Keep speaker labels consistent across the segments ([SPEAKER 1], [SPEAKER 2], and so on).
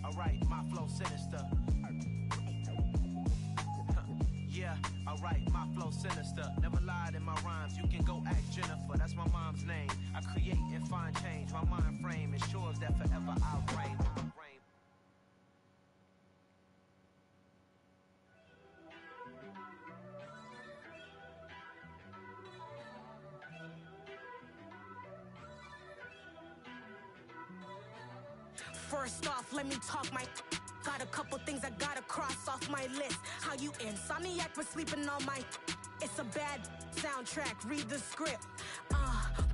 [SPEAKER 1] Alright, my flow sinister. Yeah, alright, my flow sinister. Never lied in my rhymes, you can go ask Jennifer. That's my mom's name. I create and find change. My mind frame ensures that forever I'll reign.
[SPEAKER 2] First off, let me talk my. Got a couple things I gotta cross off my list. How you insomniac for sleeping on my. It's a bad soundtrack, read the script.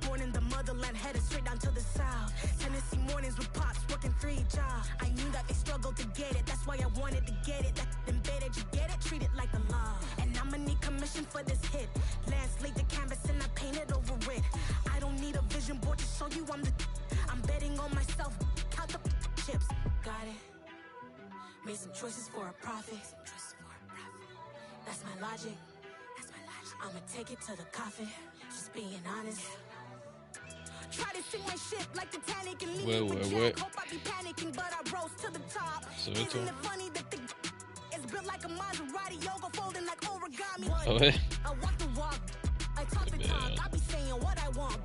[SPEAKER 2] Born in the motherland, headed straight down to the south. Tennessee mornings with pops, working 3 jobs. I knew that they struggled to get it, that's why I wanted to get it. That embedded, you get it, treat it like a law. And I'ma need commission for this hit. Lance laid the canvas and I painted over it. I don't need a vision board to show you I'm the. I'm betting on myself, count the chips. Got it. Made some choices for a profit. That's my logic. I'ma take it to the coffin. Just being honest. Try to sing my shit like Titanic and leave with Jack. Hope I be panicking, but I rose to the top. Isn't it funny that the is built like a Maserati, yoga folding like origami? I walk the walk, I talk the talk. I be saying what I want.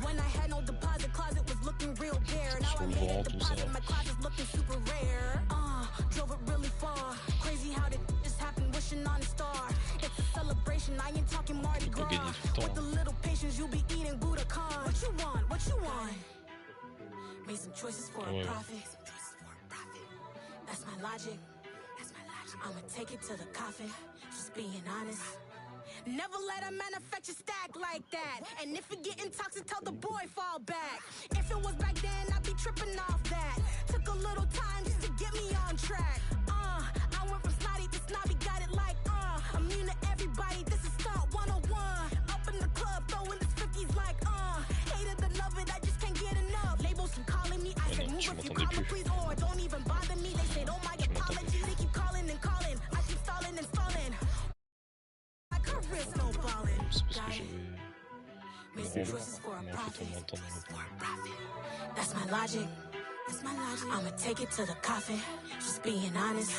[SPEAKER 2] When I had no deposit, closet was looking real bare. Now I made a deposit, my closet's looking super rare. Drove it really far. Crazy how did this happen, wishing on a star. It's a celebration, I ain't talking Mardi Gras. With the little patience, you be eating Budokan. What you want? What you want? Made some choices for a profit. That's my logic. I'ma take it to the coffin. Just being honest. Never let a manufacture stack like that. And if it getting toxic, tell the boy fall back. If it was back then, I'd be tripping off that. Took a little time just to get me on track. I went from snotty to snobby, got it like immune to everybody, this is stunt 101. Up in the club, throwing this 50s like hated to love it, I just can't get enough. Labels from calling me, I said move if you call me please, or don't even bother me. They said oh my apologies, they keep calling and calling. I keep stalling and stalling. My career's no ballin'. Got it. Made some choices for a profit. That's my logic. I'ma take it to the coffin. Just being honest.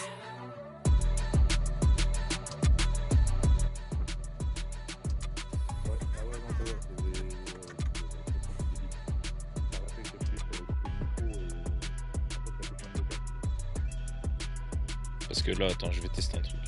[SPEAKER 3] Parce que là, attends, je vais tester un truc.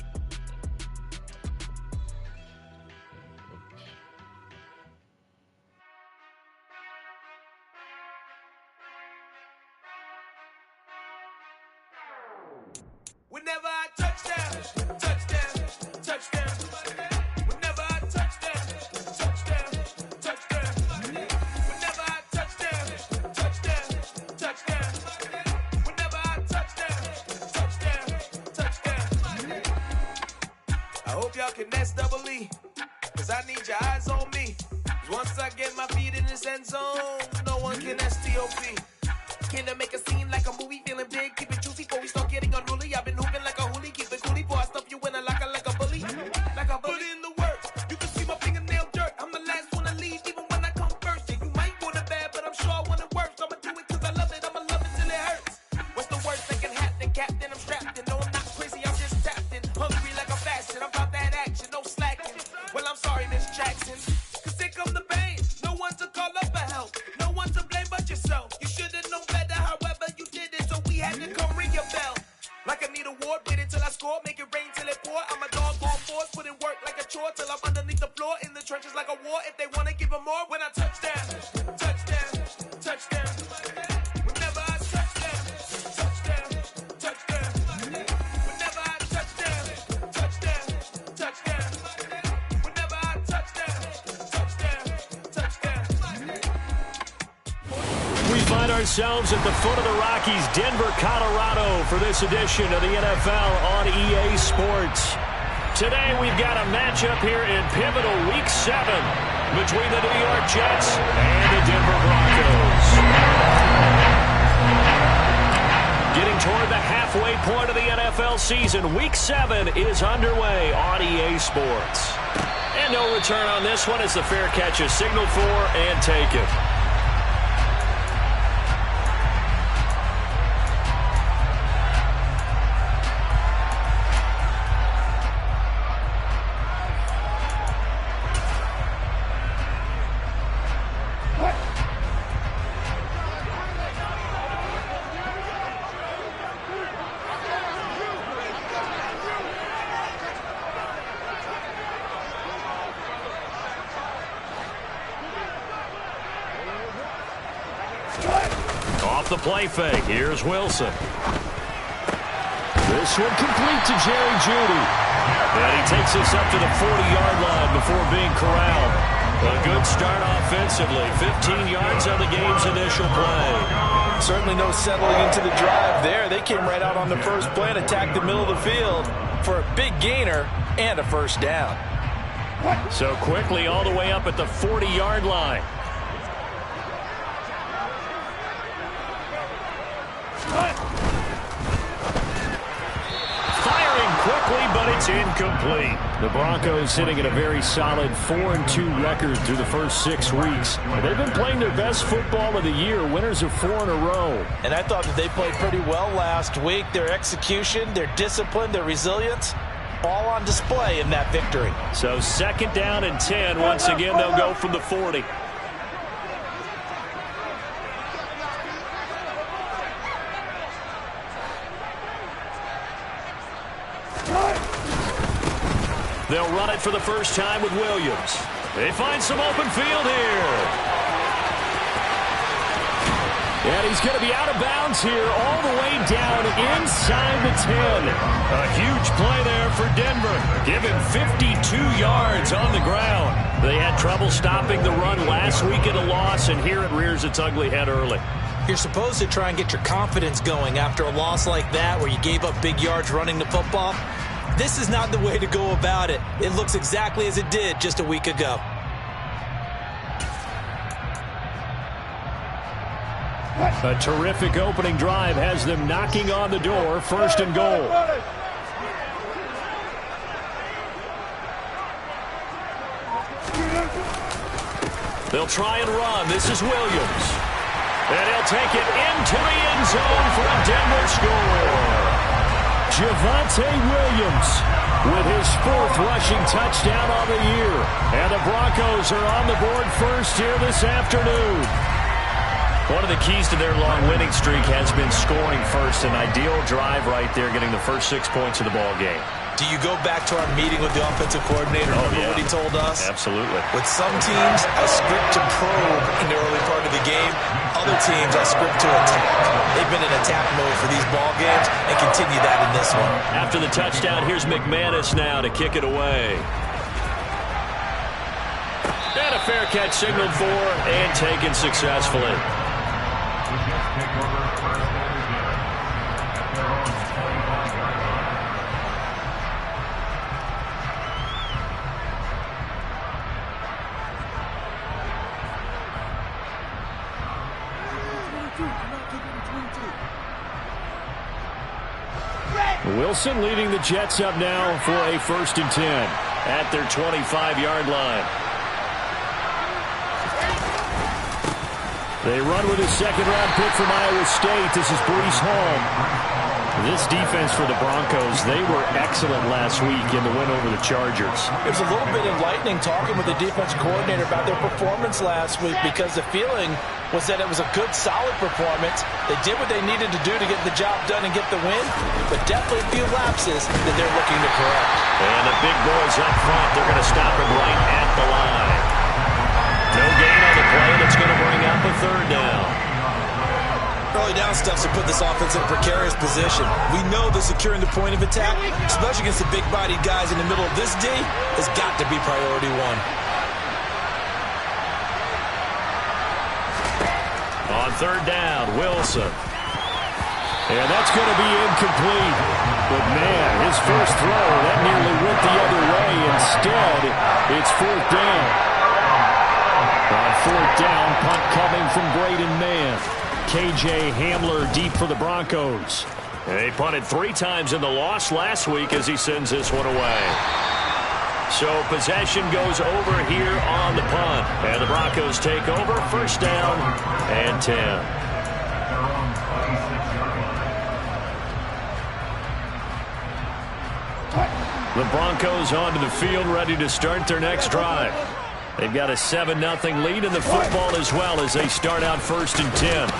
[SPEAKER 1] Whenever I touchdown, touchdown, touchdown. Whenever I touchdown, touchdown, touchdown. Whenever I touchdown, touchdown, touchdown. Whenever I touchdown, touchdown, touchdown. I hope y'all can nest double E, cause I need your eyes on me. Cause once I get my feet in this end zone, no one can STOP. Can I make a scene like a movie, feeling big, keep it juicy before we start getting unruly. I've been hooping like a hoolie, keep it coolie before I stuff you in a locker like a bully. Like a bully. Put in the work, you can see my fingernail dirt. I'm the last one to leave, even when I come first. Yeah, you might want it bad, but I'm sure I want it worse. I'ma do it cause I love it, I'ma love it till it hurts. What's the worst that can happen, Captain? I'm strapped in, no I'm not crazy, I'm just tapped in. Hungry like a fashion, I'm about that action, no slacking. Well I'm sorry, Miss Jackson, cause here come the pain. No one to call up for help, no one to blame but yourself. You should've known better, however you did it, so we had to come ring your bell. Like I need a ward, wait until I score, make it rain till it pour. I'm a dog on force, put in work like a chore till I'm underneath the floor, in the trenches like a war. If they wanna give them more, when I touchdown, touchdown, touchdown. Whenever I touchdown, touchdown, touchdown. Whenever I touchdown, touchdown, touchdown. Whenever I touchdown, touchdown, touchdown.
[SPEAKER 4] We find ourselves at the foot of the Rockies, Denver, Colorado, for this edition of the NFL on EA Sports. Today we've got a matchup here in pivotal Week 7 between the New York Jets and the Denver Broncos. Getting toward the halfway point of the NFL season, Week 7 is underway on EA Sports. And no return on this one as the fair catch is signaled for and taken. off the play fake. Here's Wilson. This one complete to Jerry Chti. And he takes us up to the 40-yard line before being corralled. A good start offensively. 15 yards on the game's initial play.
[SPEAKER 5] Certainly no settling into the drive there. They came right out on the first play and attacked the middle of the field for a big gainer and a first down.
[SPEAKER 4] So quickly all the way up at the 40-yard line. Firing quickly, but it's incomplete. The Broncos sitting at a very solid 4-2 record through the first 6 weeks. They've been playing their best football of the year, winners of 4 in a row.
[SPEAKER 5] And I thought that they played pretty well last week. Their execution, their discipline, their resilience, all on display in that victory.
[SPEAKER 4] So 2nd down and 10. Once again, they'll go from the 40. They'll run it for the first time with Williams. They find some open field here. And he's going to be out of bounds here all the way down inside the 10. A huge play there for Denver. Give him 52 yards on the ground. They had trouble stopping the run last week in a loss, and here it rears its ugly head early.
[SPEAKER 5] You're supposed to try and get your confidence going after a loss like that where you gave up big yards running the football. This is not the way to go about it. It looks exactly as it did just a week ago.
[SPEAKER 4] A terrific opening drive has them knocking on the door. 1st and goal. They'll try and run. This is Williams. And he'll take it into the end zone for a Denver score. Javonte Williams with his 4th rushing touchdown on the year. And the Broncos are on the board first here this afternoon. One of the keys to their long winning streak has been scoring first. An ideal drive right there, getting the first 6 points of the ball game.
[SPEAKER 5] Do you go back to our meeting with the offensive coordinator? Remember what he told us?
[SPEAKER 4] Absolutely.
[SPEAKER 5] With some teams, a script to probe in the early part of the game. Other teams, a script to attack. They've been in attack mode for these ball games and continue that in this one.
[SPEAKER 4] After the touchdown, here's McManus now to kick it away. And a fair catch signaled for and taken successfully. Wilson leading the Jets up now for a 1st and 10 at their 25-yard line. They run with a 2nd-round pick from Iowa State. This is Breece Hall. This defense for the Broncos, they were excellent last week in the win over the Chargers.
[SPEAKER 5] It was a little bit enlightening talking with the defense coordinator about their performance last week because the feeling was that it was a good, solid performance. They did what they needed to do to get the job done and get the win, but definitely a few lapses that they're looking to correct.
[SPEAKER 4] And the big boys up front, they're going to stop him right at the line. No gain on the play. That's going to bring up a 3rd down.
[SPEAKER 5] Early down stuff to put this offense in a precarious position. We know that securing the point of attack, especially against the big-bodied guys in the middle of this D, has got to be priority 1.
[SPEAKER 4] On 3rd down, Wilson. And that's going to be incomplete. But, man, his first throw, that nearly went the other way. Instead, it's 4th down. On 4th down, punt coming from Braden Mann. KJ Hamler deep for the Broncos. And he punted 3 times in the loss last week as he sends this one away. So possession goes over here on the punt. And the Broncos take over. 1st down and 10. The Broncos onto the field ready to start their next drive. They've got a 7-0 lead in the football as well as they start out 1st and 10.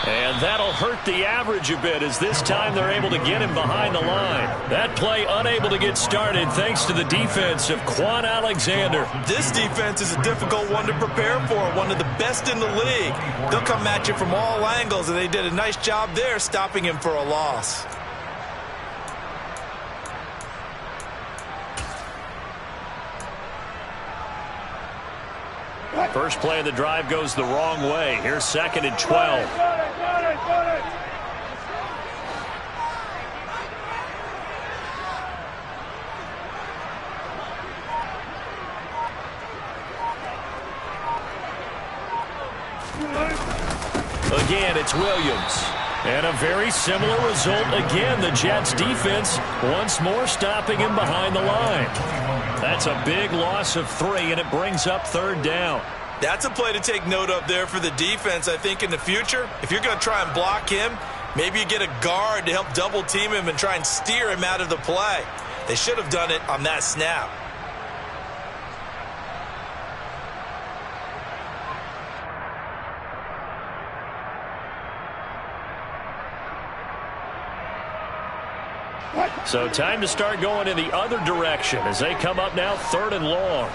[SPEAKER 4] And that'll hurt the average a bit as this time they're able to get him behind the line. That play unable to get started thanks to the defense of Quan Alexander.
[SPEAKER 5] This defense is a difficult one to prepare for, one of the best in the league. They'll come at you from all angles, and they did a nice job there stopping him for a loss.
[SPEAKER 4] First play of the drive goes the wrong way. Here's 2nd and 12. Again, it's Williams. And a very similar result again. The Jets defense once more stopping him behind the line. That's a big loss of 3, and it brings up 3rd down.
[SPEAKER 5] That's a play to take note of there for the defense, I think, in the future. If you're going to try and block him, maybe you get a guard to help double team him and try and steer him out of the play. They should have done it on that snap.
[SPEAKER 4] So time to start going in the other direction as they come up now 3rd and long.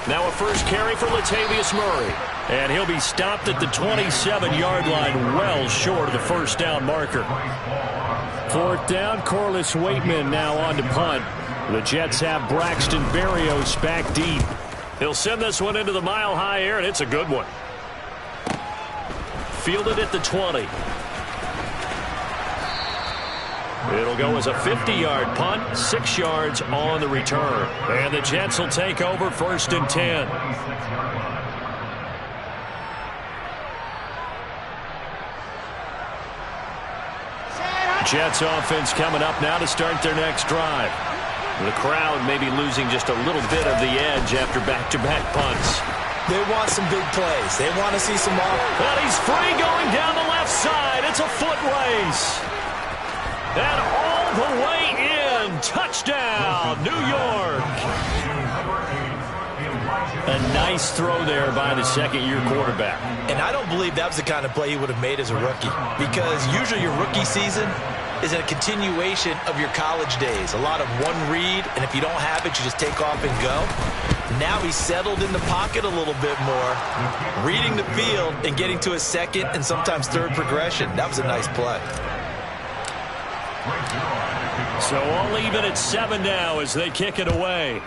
[SPEAKER 4] Now a first carry for Latavius Murray. And he'll be stopped at the 27-yard line, well short of the first down marker. 4th down, Corliss Waitman now on to punt. The Jets have Braxton Berrios back deep. He'll send this one into the mile-high air, and it's a good one. Fielded at the 20. It'll go as a 50-yard punt, 6 yards on the return. And the Jets will take over 1st and 10. Jets offense coming up now to start their next drive. The crowd may be losing just a little bit of the edge after back-to-back punts.
[SPEAKER 5] They want some big plays. They want to see some off.
[SPEAKER 4] Well, he's free going down the left side. It's a foot race. And all the way in. Touchdown, New York. A nice throw there by the 2nd-year quarterback.
[SPEAKER 5] And I don't believe that was the kind of play he would have made as a rookie, because usually your rookie season is a continuation of your college days. A lot of one read, and if you don't have it, you just take off and go. Now he's settled in the pocket a little bit more, reading the field and getting to his 2nd and sometimes 3rd progression. That was a nice play.
[SPEAKER 4] So all even at 7 now as they kick it away.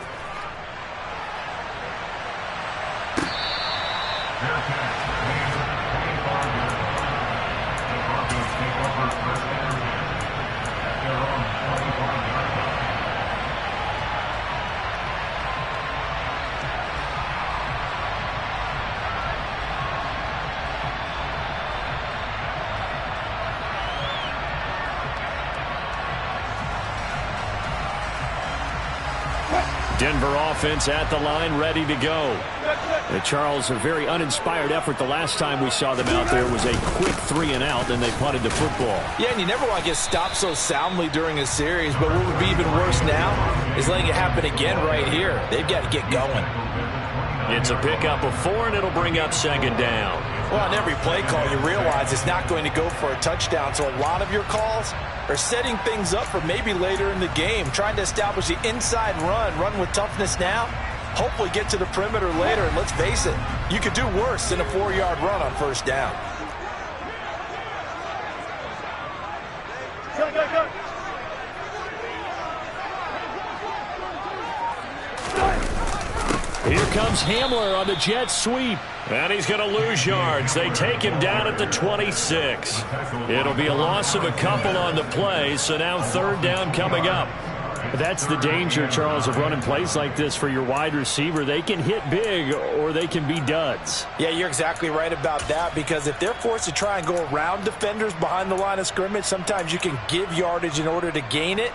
[SPEAKER 4] Denver offense at the line, ready to go. Charles, a very uninspired effort. The last time we saw them out there was a quick 3-and-out, and they punted the football.
[SPEAKER 5] Yeah, and you never want to get stopped so soundly during a series, but what would be even worse now is letting it happen again right here. They've got to get going.
[SPEAKER 4] It's a pickup of 4, and it'll bring up 2nd down.
[SPEAKER 5] Well, on every play call, you realize it's not going to go for a touchdown, so a lot of your calls are setting things up for maybe later in the game, trying to establish the inside run with toughness now, hopefully get to the perimeter later, and let's face it, you could do worse than a 4-yard run on 1st down.
[SPEAKER 4] Here comes Hamler on the jet sweep. And he's going to lose yards. They take him down at the 26. It'll be a loss of a couple on the play, so now 3rd down coming up. That's the danger, Charles, of running plays like this for your wide receiver. They can hit big or they can be duds.
[SPEAKER 5] Yeah, you're exactly right about that, because if they're forced to try and go around defenders behind the line of scrimmage, sometimes you can give yardage in order to gain it.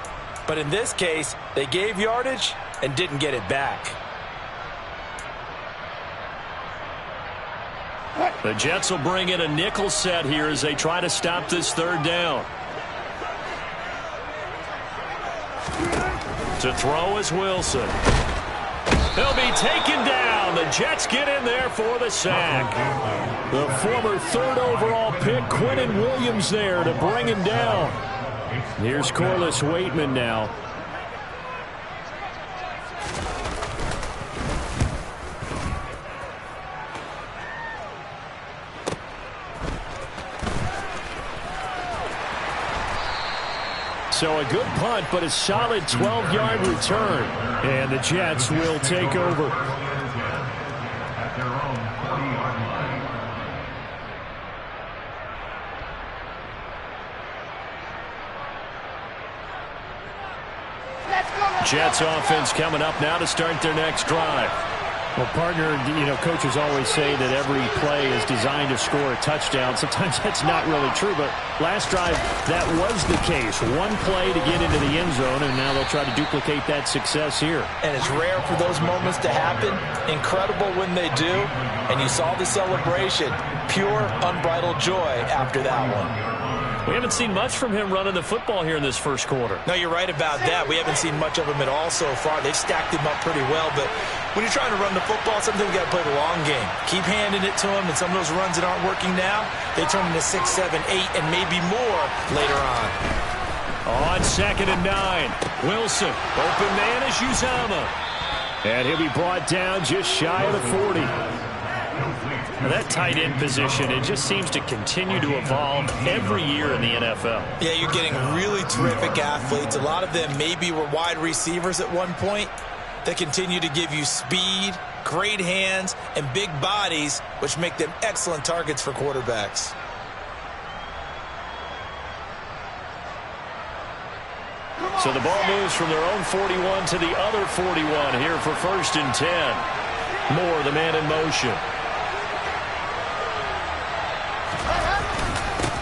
[SPEAKER 5] But in this case, they gave yardage and didn't get it back.
[SPEAKER 4] The Jets will bring in a nickel set here as they try to stop this 3rd down. To throw is Wilson. He'll be taken down. The Jets get in there for the sack. The former 3rd overall pick, Quinnen Williams, there to bring him down. Here's Corliss Waitman now. So a good punt, but a solid 12-yard return. And the Jets will take over. Jets offense coming up now to start their next drive. Well, partner, coaches always say that every play is designed to score a touchdown. Sometimes that's not really true, but last drive, that was the case. One play to get into the end zone, and now they'll try to duplicate that success here.
[SPEAKER 5] And it's rare for those moments to happen. Incredible when they do. And you saw the celebration. Pure, unbridled joy after that one.
[SPEAKER 4] We haven't seen much from him running the football here in this first quarter.
[SPEAKER 5] No, you're right about that. We haven't seen much of him at all so far. They've stacked him up pretty well, but when you're trying to run the football, sometimes you got to play the long game. Keep handing it to him, and some of those runs that aren't working now, they turn into 6, 7, 8, and maybe more later on.
[SPEAKER 4] On 2nd and 9, Wilson. Open man is Uzomah. And he'll be brought down just shy of the 40. Now that tight end position, it just seems to continue to evolve every year in the NFL.
[SPEAKER 5] Yeah, you're getting really terrific athletes. A lot of them maybe were wide receivers at one point. They continue to give you speed, great hands, and big bodies, which make them excellent targets for quarterbacks.
[SPEAKER 4] So the ball moves from their own 41 to the other 41 here for 1st and 10. Moore, the man in motion.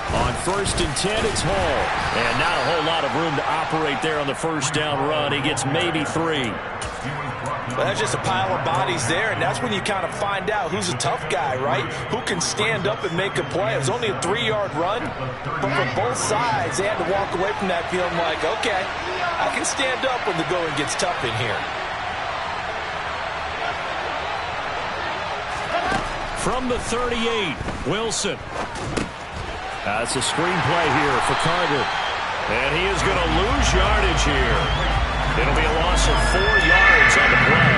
[SPEAKER 4] On 1st and 10, it's Hall. And not a whole lot of room to operate there on the first down run. He gets maybe 3.
[SPEAKER 5] Well, that's just a pile of bodies there, and that's when you kind of find out who's a tough guy, right? Who can stand up and make a play. It was only a 3-yard run, but from both sides, they had to walk away from that feeling like, okay, I can stand up when the going gets tough in here.
[SPEAKER 4] From the 38, Wilson. That's a screenplay here for Carter. And he is going to lose yardage here. It'll be a loss of 4 yards on the play.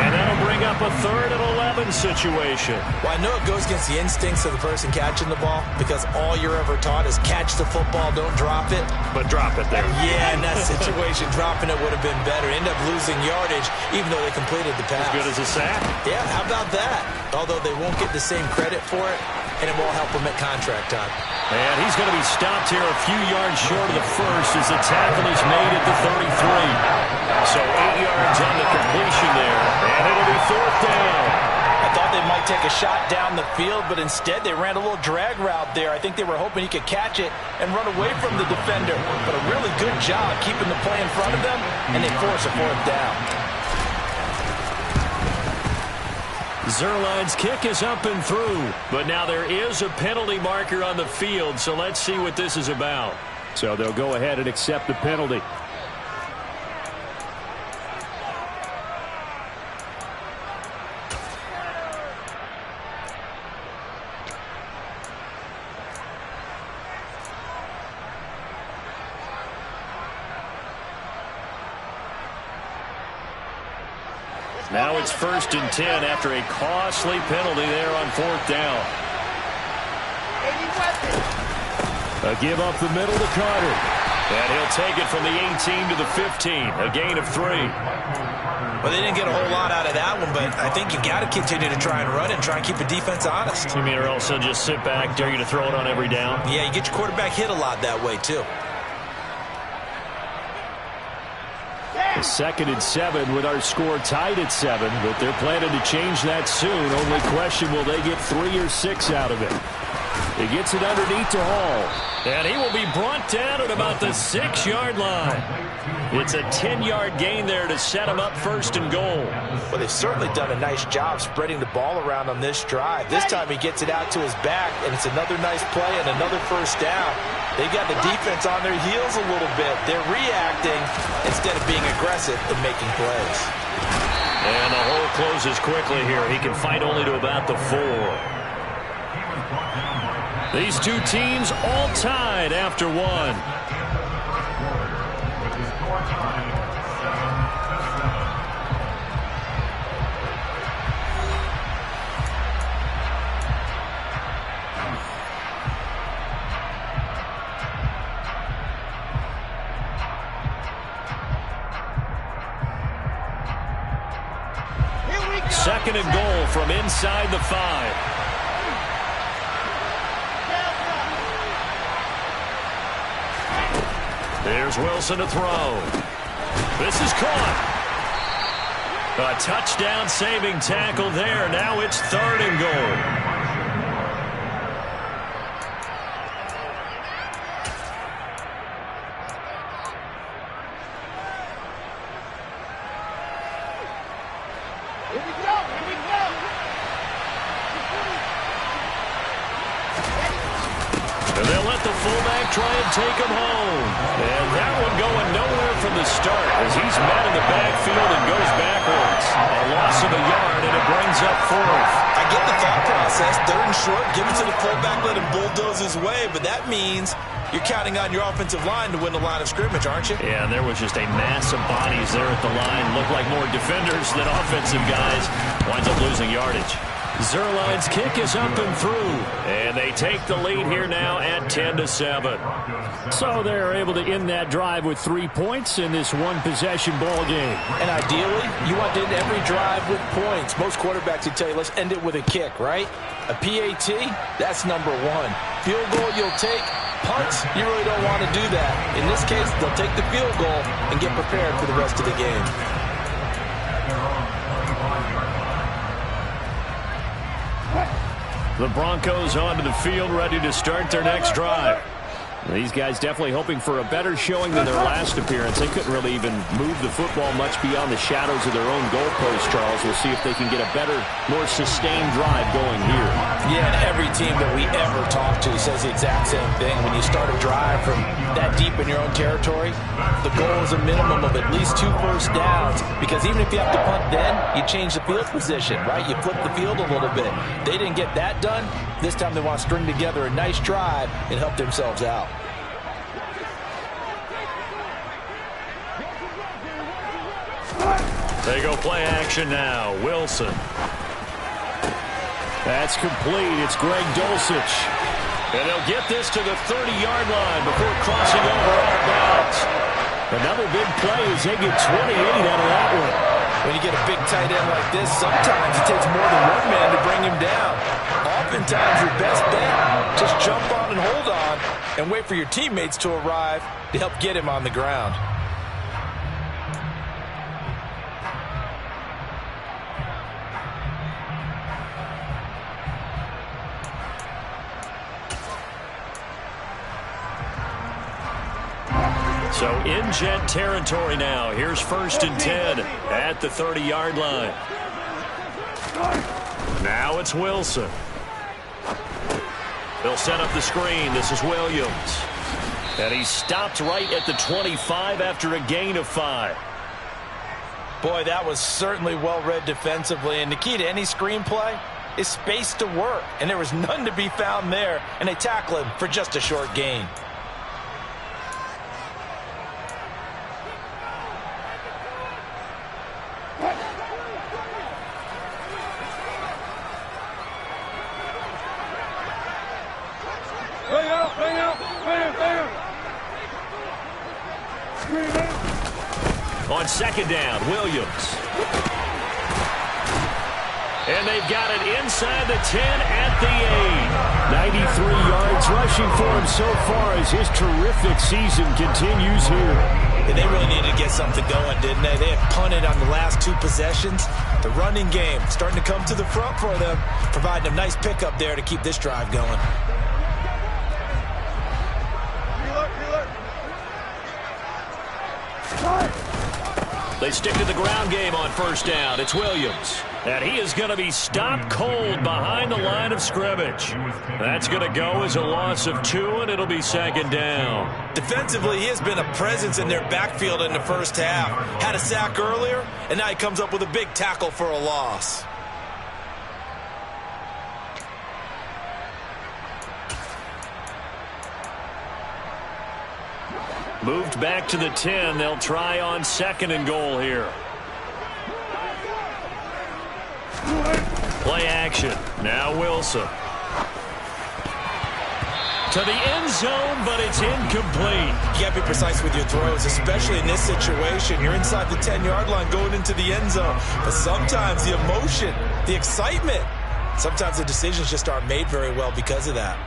[SPEAKER 4] And that'll bring up a 3rd and 11 situation.
[SPEAKER 5] Well, I know it goes against the instincts of the person catching the ball because all you're ever taught is catch the football, don't drop it.
[SPEAKER 4] But drop it there.
[SPEAKER 5] Yeah, in that situation, dropping it would have been better. End up losing yardage even though they completed the pass.
[SPEAKER 4] As good as a sack.
[SPEAKER 5] Yeah, how about that? Although they won't get the same credit for it, and it won't help them at contract time.
[SPEAKER 4] And he's going to be stopped here a few yards short of the first as the tackle is made at the 33. So 8 yards on the completion there, and it'll be 4th down.
[SPEAKER 5] I thought they might take a shot down the field, but instead they ran a little drag route there. I think they were hoping he could catch it and run away from the defender. But a really good job keeping the play in front of them, and they force a 4th down.
[SPEAKER 4] Zerline's kick is up and through, but now there is a penalty marker on the field, so let's see what this is about. So they'll go ahead and accept the penalty. Now it's 1st and 10 after a costly penalty there on 4th down. A give up the middle to Carter. And he'll take it from the 18 to the 15. A gain of 3.
[SPEAKER 5] Well, they didn't get a whole lot out of that one, but I think you got to continue to try and run and try and keep the defense honest.
[SPEAKER 4] You mean or else they'll just sit back, dare you to throw it on every down?
[SPEAKER 5] Yeah, you get your quarterback hit a lot that way, too.
[SPEAKER 4] 2nd and 7 with our score tied at 7, but they're planning to change that soon. Only question, will they get 3 or 6 out of it? He gets it underneath to Hall. And he will be brought down at about the 6-yard line. It's a 10-yard gain there to set him up 1st and goal.
[SPEAKER 5] Well, they've certainly done a nice job spreading the ball around on this drive. This time he gets it out to his back, and it's another nice play and another 1st down. They've got the defense on their heels a little bit. They're reacting instead of being aggressive and making plays.
[SPEAKER 4] And the hole closes quickly here. He can fight only to about the 4. These two teams all tied after 1. Second and goal from inside the 5. There's Wilson to throw. This is caught. A touchdown saving tackle there. Now it's 3rd and goal. And they'll let the fullback try and take him home. And that one going nowhere from the start as he's met in the backfield and goes backwards. A loss of a yard, and it brings up 4th.
[SPEAKER 5] I get the thought process. 3rd and short, give it to the fullback, let him bulldoze his way. But that means you're counting on your offensive line to win the line of scrimmage, aren't you?
[SPEAKER 4] Yeah, and there was just a mass of bodies there at the line. Looked like more defenders than offensive guys. Winds up losing yardage. Zerline's kick is up and through, and they take the lead here now at 10-7. So they're able to end that drive with 3 points in this one-possession ball game.
[SPEAKER 5] And ideally, you want to end every drive with points. Most quarterbacks would tell you, let's end it with a kick, right? A PAT, that's number 1. Field goal you'll take. Punts, you really don't want to do that. In this case, they'll take the field goal and get prepared for the rest of the game.
[SPEAKER 4] The Broncos onto the field, ready to start their next drive. These guys definitely hoping for a better showing than their last appearance. They couldn't really even move the football much beyond the shadows of their own goalpost, Charles. We'll see if they can get a better, more sustained drive going here.
[SPEAKER 5] Yeah, and every team that we ever talk to says the exact same thing. When you start a drive from that deep in your own territory, the goal is a minimum of at least 2 first downs, because even if you have to punt then, you change the field position, right? You flip the field a little bit. They didn't get that done. This time they want to string together a nice drive and help themselves out.
[SPEAKER 4] They go play action now. Wilson. That's complete. It's Greg Dulcich. And they'll get this to the 30-yard line before crossing over out of bounds. Another big play as they get 28 out of that one.
[SPEAKER 5] When you get a big tight end like this, sometimes it takes more than one man to bring him down. Oftentimes, your best bet, just jump on and hold on and wait for your teammates to arrive to help get him on the ground.
[SPEAKER 4] So in Jet territory now. Here's 1st and 10 at the 30-yard line. Now it's Wilson. They'll set up the screen. This is Williams. And he stopped right at the 25 after a gain of 5.
[SPEAKER 5] Boy, that was certainly well-read defensively. And the key to any screenplay is space to work. And there was none to be found there. And they tackle him for just a short gain.
[SPEAKER 4] On 2nd down, Williams. And they've got it inside the 10 at the 8. 93 yards rushing for him so far as his terrific season continues here.
[SPEAKER 5] And they really needed to get something going, didn't they? They had punted on the last 2 possessions. The running game starting to come to the front for them, providing a nice pickup there to keep this drive going.
[SPEAKER 4] They stick to the ground game on 1st down. It's Williams. And he is going to be stopped cold behind the line of scrimmage. That's going to go as a loss of 2, and it'll be second down.
[SPEAKER 5] Defensively, he has been a presence in their backfield in the first half. Had a sack earlier, and now he comes up with a big tackle for a loss.
[SPEAKER 4] Moved back to the 10. They'll try on 2nd and goal here. Play action. Now Wilson. To the end zone, but it's incomplete.
[SPEAKER 5] You got to be precise with your throws, especially in this situation. You're inside the 10-yard line going into the end zone. But sometimes the emotion, the excitement, sometimes the decisions just aren't made very well because of that.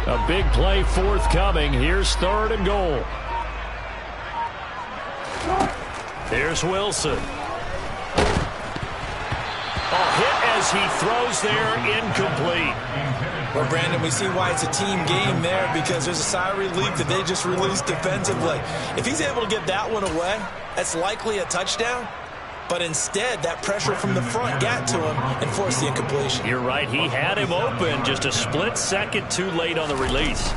[SPEAKER 4] A big play forthcoming. Here's 3rd and goal. Here's Wilson. A hit as he throws there, incomplete.
[SPEAKER 5] Well, Brandon, we see why it's a team game there, because there's a sigh of relief that they just released defensively. If he's able to get that one away, that's likely a touchdown. But instead, that pressure from the front got to him and forced the incompletion.
[SPEAKER 4] You're right. He had him open. Just a split second too late on the release.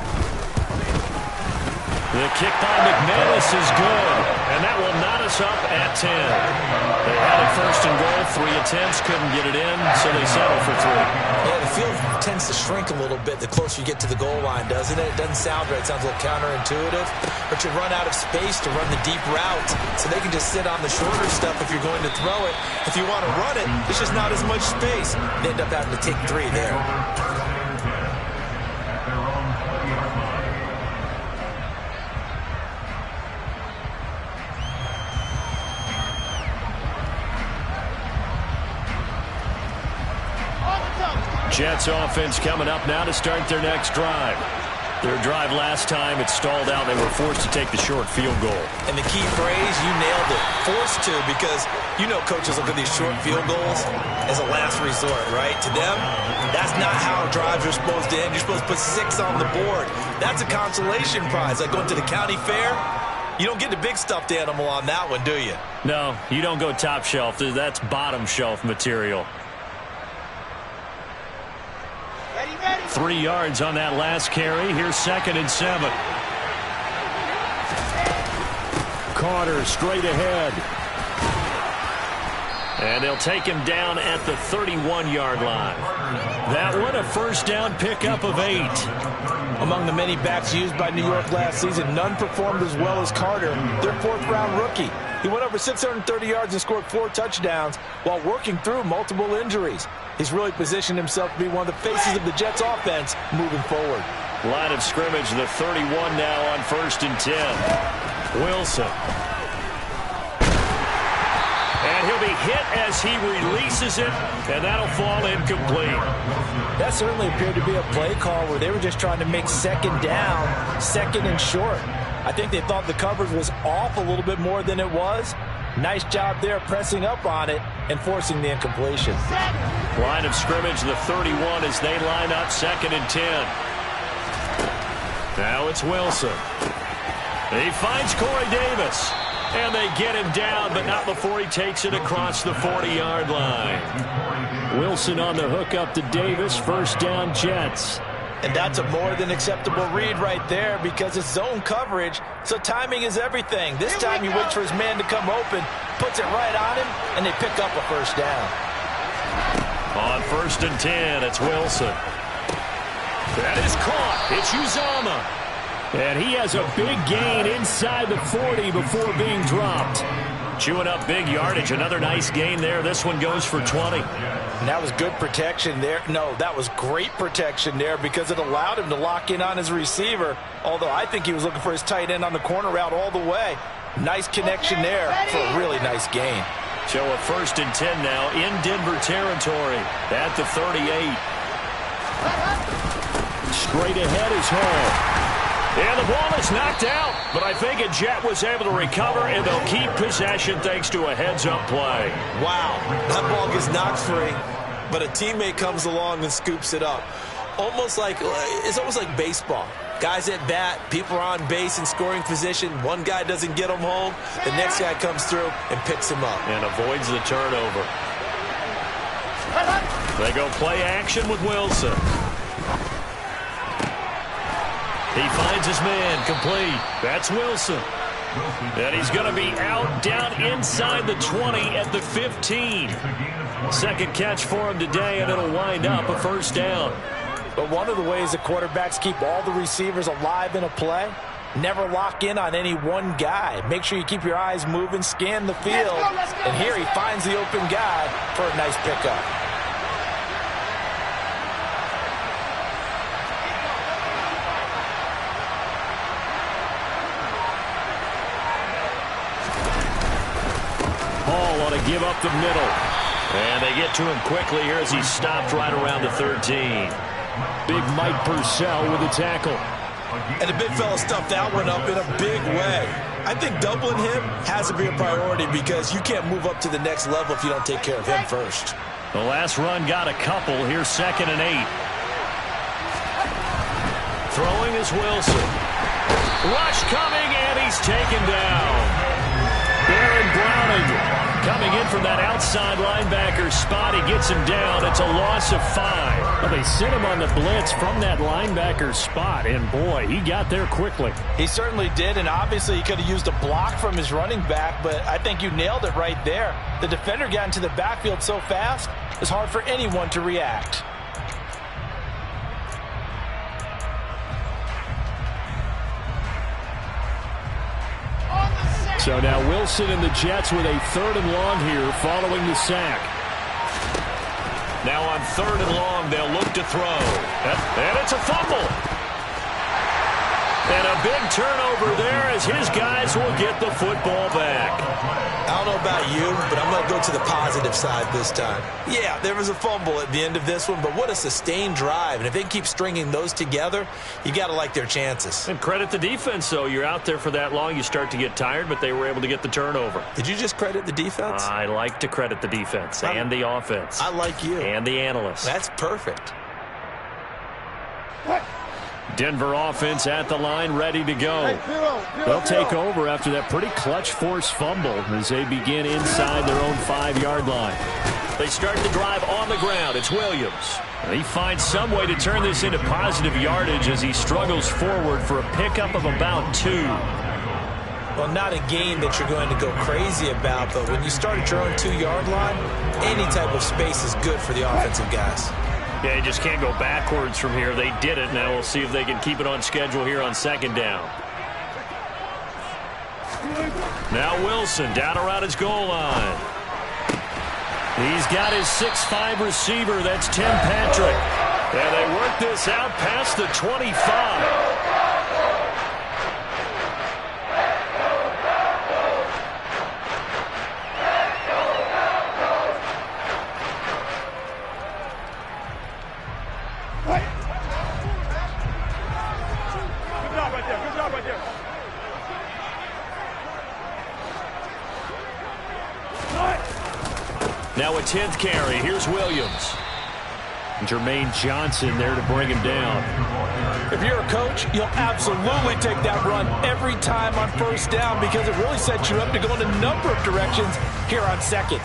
[SPEAKER 4] The kick by McManus is good, and that will knot us up at 10. They had it 1st and goal, 3 attempts, couldn't get it in, so they settle for 3.
[SPEAKER 5] Yeah, the field tends to shrink a little bit the closer you get to the goal line, doesn't it? It doesn't sound right. It sounds a little counterintuitive, but you run out of space to run the deep route, so they can just sit on the shorter stuff if you're going to throw it. If you want to run it, there's just not as much space. They end up having to take 3 there.
[SPEAKER 4] Jets offense coming up now to start their next drive. Their drive last time, it stalled out. They were forced to take the short field goal.
[SPEAKER 5] And the key phrase, you nailed it, forced to, because you know coaches look at these short field goals as a last resort, right? To them, that's not how drives are supposed to end. You're supposed to put 6 on the board. That's a consolation prize, like going to the county fair. You don't get the big stuffed animal on that one, do you?
[SPEAKER 4] No, you don't go top shelf. That's bottom shelf material. 3 yards on that last carry. Here's 2nd and 7. Carter straight ahead. And they'll take him down at the 31-yard line. That one a first down pickup of 8.
[SPEAKER 5] Among the many backs used by New York last season, none performed as well as Carter, their 4th-round rookie. He went over 630 yards and scored 4 touchdowns while working through multiple injuries. He's really positioned himself to be one of the faces of the Jets offense moving forward.
[SPEAKER 4] Line of scrimmage, the 31 now on 1st and 10. Wilson. And he'll be hit as he releases it, and that'll fall incomplete.
[SPEAKER 5] That certainly appeared to be a play call where they were just trying to make 2nd down, 2nd and short. I think they thought the coverage was off a little bit more than it was. Nice job there pressing up on it and forcing the incompletion.
[SPEAKER 4] Line of scrimmage, the 31 as they line up 2nd and 10. Now it's Wilson. He finds Corey Davis. And they get him down, but not before he takes it across the 40-yard line. Wilson on the hook up to Davis. First down, Jets.
[SPEAKER 5] And that's a more than acceptable read right there because it's zone coverage, so timing is everything. This time he waits for his man to come open, puts it right on him, and they pick up a first down.
[SPEAKER 4] On 1st and 10, it's Wilson. That is caught. It's Uzomah. And he has a big gain inside the 40 before being dropped. Chewing up big yardage. Another nice gain there. This one goes for 20.
[SPEAKER 5] And that was good protection there. No, that was great protection there because it allowed him to lock in on his receiver. Although I think he was looking for his tight end on the corner route all the way. Nice connection there for a really nice gain.
[SPEAKER 4] So a 1st and 10 now in Denver territory at the 38. Straight ahead is Hall. And the ball is knocked out, but I think a Jet was able to recover, and they'll keep possession thanks to a heads-up play.
[SPEAKER 5] Wow, that ball gets knocked free, but a teammate comes along and scoops it up. It's almost like baseball. Guys at bat, people are on base in scoring position. One guy doesn't get him home. The next guy comes through and picks him up.
[SPEAKER 4] And avoids the turnover. They go play action with Wilson. He finds his man, complete. That's Wilson. And he's going to be out down inside the 20 at the 15. Second catch for him today, and it'll wind up a first down.
[SPEAKER 5] But one of the ways the quarterbacks keep all the receivers alive in a play, never lock in on any one guy. Make sure you keep your eyes moving, scan the field. And here he finds the open guy for a nice pickup.
[SPEAKER 4] Hall ought to give up the middle. And they get to him quickly here as he's stopped right around the 13. Big Mike Purcell with the tackle.
[SPEAKER 5] And the big fella stuffed that one up in a big way. I think doubling him has to be a priority because you can't move up to the next level if you don't take care of him first.
[SPEAKER 4] The last run got a couple. Here's 2nd and 8. Throwing is Wilson. Rush coming, and he's taken down. Baron Browning coming in from that outside linebacker spot. He gets him down. It's a loss of 5. Well, they sent him on the blitz from that linebacker spot, and boy, he got there quickly.
[SPEAKER 5] He certainly did, and obviously he could have used a block from his running back, but I think you nailed it right there. The defender got into the backfield so fast, it's hard for anyone to react.
[SPEAKER 4] So now Wilson and the Jets with a 3rd and long here following the sack. Now on 3rd and long, they'll look to throw. And it's a fumble. And a big turnover there as his guys will get the football back.
[SPEAKER 5] I don't know about you, but I'm going to go to the positive side this time. Yeah, there was a fumble at the end of this one, but what a sustained drive. And if they keep stringing those together, you got to like their chances.
[SPEAKER 4] And credit the defense, though. You're out there for that long, you start to get tired, but they were able to get the turnover.
[SPEAKER 5] Did you just credit the defense?
[SPEAKER 4] I like to credit the defense and the offense.
[SPEAKER 5] I like you.
[SPEAKER 4] And the analysts.
[SPEAKER 5] That's perfect.
[SPEAKER 4] Denver offense at the line, ready to go. They'll take over after that pretty clutch forced fumble as they begin inside their own 5-yard line. They start the drive on the ground. It's Williams. He finds some way to turn this into positive yardage as he struggles forward for a pickup of about 2.
[SPEAKER 5] Well, not a game that you're going to go crazy about, but when you start at your own 2-yard line, any type of space is good for the offensive guys.
[SPEAKER 4] Yeah, you just can't go backwards from here. They did it. Now we'll see if they can keep it on schedule here on 2nd down. Now Wilson down around his goal line. He's got his 6'5 receiver. That's Tim Patrick. And they work this out past the 25. Now a 10th carry. Here's Williams. Jermaine Johnson there to bring him down.
[SPEAKER 5] If you're a coach, you'll absolutely take that run every time on 1st down because it really sets you up to go in a number of directions here on 2nd.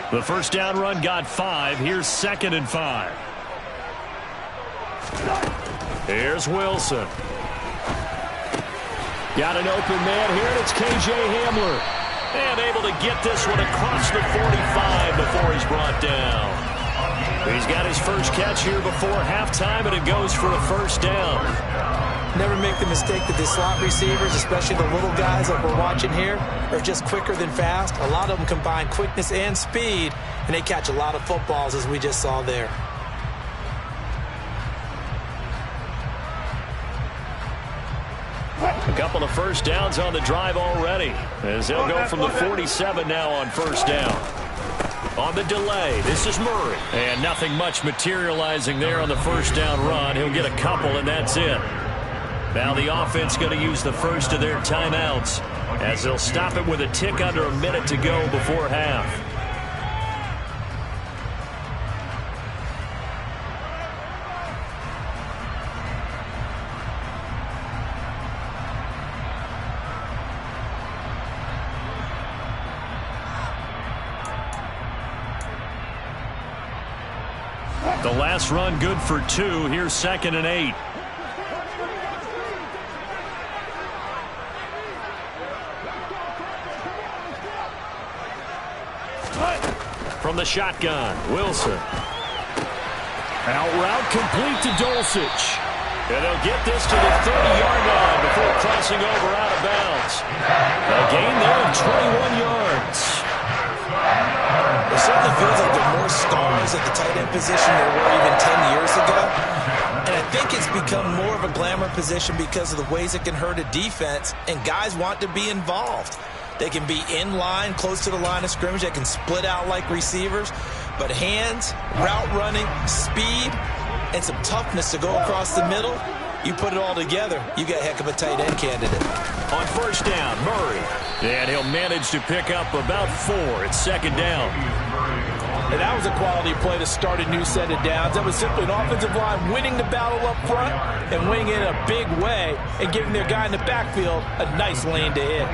[SPEAKER 4] The 1st down run got 5. Here's 2nd and 5. Here's Wilson. Got an open man here, and it's K.J. Hamler. And able to get this one across the 45 before he's brought down. He's got his first catch here before halftime, and it goes for a 1st down.
[SPEAKER 5] Never make the mistake that the slot receivers, especially the little guys like we're watching here, are just quicker than fast. A lot of them combine quickness and speed, and they catch a lot of footballs, as we just saw there.
[SPEAKER 4] A couple of first downs on the drive already, as they'll go from the 47 now on first down. On the delay, this is Murray. And nothing much materializing there on the first down run. He'll get a couple, and that's it. Now the offense going to use the first of their timeouts, as they'll stop it with a tick under a minute to go before half. The last run good for 2. Here's 2nd and 8. From the shotgun, Wilson. Out route complete to Dulcich. And they'll get this to the 30-yard line before crossing over out of bounds. A gain there of 21 yards.
[SPEAKER 5] It certainly feels like there are more stars at the tight end position than there were even 10 years ago. And I think it's become more of a glamour position because of the ways it can hurt a defense, and guys want to be involved. They can be in line, close to the line of scrimmage. They can split out like receivers. But hands, route running, speed, and some toughness to go across the middle, you put it all together, you got a heck of a tight end candidate.
[SPEAKER 4] On first down, Murray. And he'll manage to pick up about 4. It's 2nd down.
[SPEAKER 5] And that was a quality play to start a new set of downs. That was simply an offensive line winning the battle up front and winning it in a big way and giving their guy in the backfield a nice lane to hit.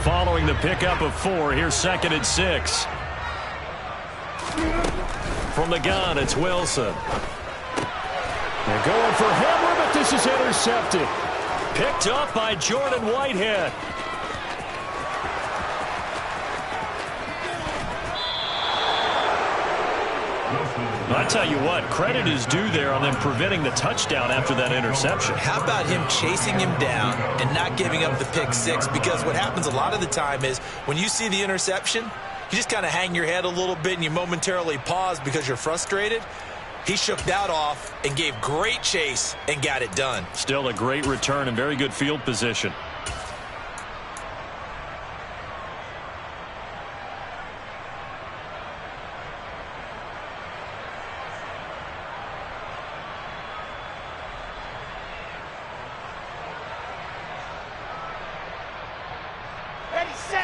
[SPEAKER 4] Following the pickup of 4, here's 2nd and 6. From the gun, it's Wilson. They're going for Hamler, but this is intercepted. Picked up by Jordan Whitehead. I tell you what, credit is due there on them preventing the touchdown after that interception.
[SPEAKER 5] How about him chasing him down and not giving up the pick 6? Because what happens a lot of the time is when you see the interception, you just kind of hang your head a little bit and you momentarily pause because you're frustrated. He shook that off and gave great chase and got it done.
[SPEAKER 4] Still a great return and very good field position.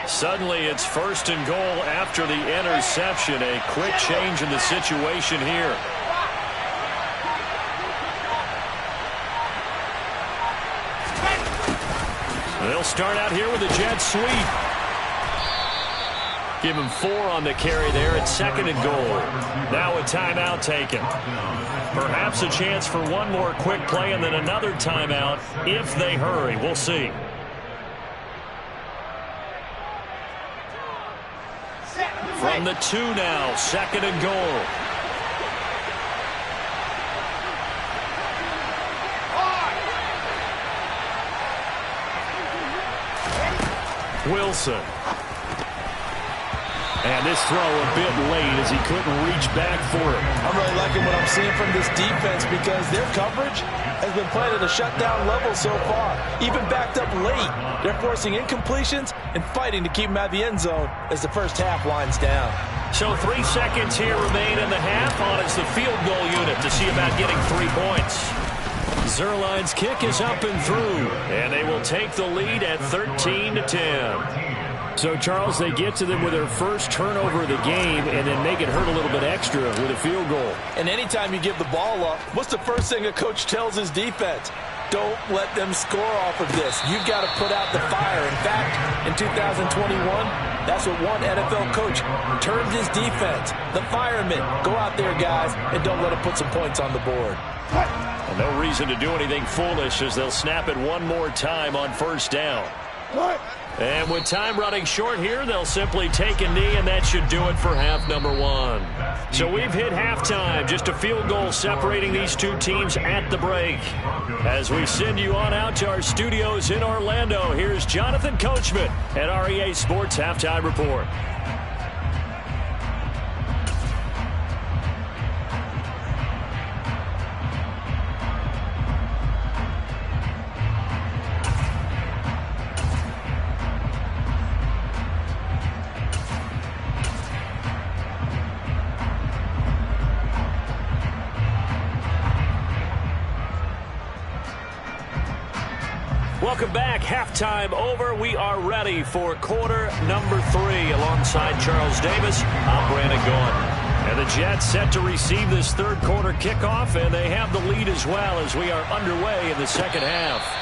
[SPEAKER 4] Suddenly it's 1st and goal after the interception. A quick change in the situation here. They'll start out here with a jet sweep. Give him 4 on the carry there. It's 2nd and goal. Now a timeout taken. Perhaps a chance for one more quick play and then another timeout if they hurry. We'll see. From the 2 now, 2nd and goal. Wilson. And this throw a bit late as he couldn't reach back for it.
[SPEAKER 5] I'm really liking what I'm seeing from this defense because their coverage has been played at a shutdown level so far. Even backed up late, they're forcing incompletions and fighting to keep them out of the end zone as the first half winds down.
[SPEAKER 4] So 3 seconds here remain in the half. On is the field goal unit to see about getting 3 points. Zerline's kick is up and through, and they will take the lead at 13-10. So, Charles, they get to them with their first turnover of the game and then make it hurt a little bit extra with a field goal.
[SPEAKER 5] And anytime you give the ball up, what's the first thing a coach tells his defense? Don't let them score off of this. You've got to put out the fire. In fact, in 2021, that's what one NFL coach termed his defense. The firemen. Go out there, guys, and don't let them put some points on the board.
[SPEAKER 4] Well, no reason to do anything foolish as they'll snap it one more time on first down. And with time running short here, they'll simply take a knee, and that should do it for half number one. So we've hit halftime, just a field goal separating these two teams at the break. As we send you on out to our studios in Orlando, here's Jonathan Coachman at REA Sports Halftime Report. Welcome back. Halftime over. We are ready for quarter number 3 alongside Charles Davis. I'm Brandon Gaudin. And the Jets set to receive this third quarter kickoff, and they have the lead as well as we are underway in the second half.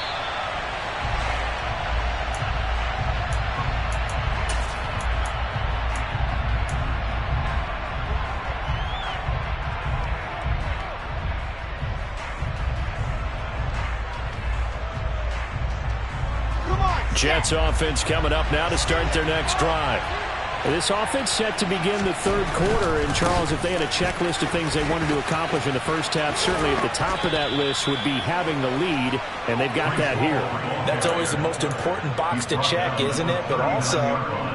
[SPEAKER 4] Jets offense coming up now to start their next drive. This offense set to begin the third quarter. And, Charles, if they had a checklist of things they wanted to accomplish in the first half, certainly at the top of that list would be having the lead, and they've got that here.
[SPEAKER 5] That's always the most important box to check, isn't it? But also,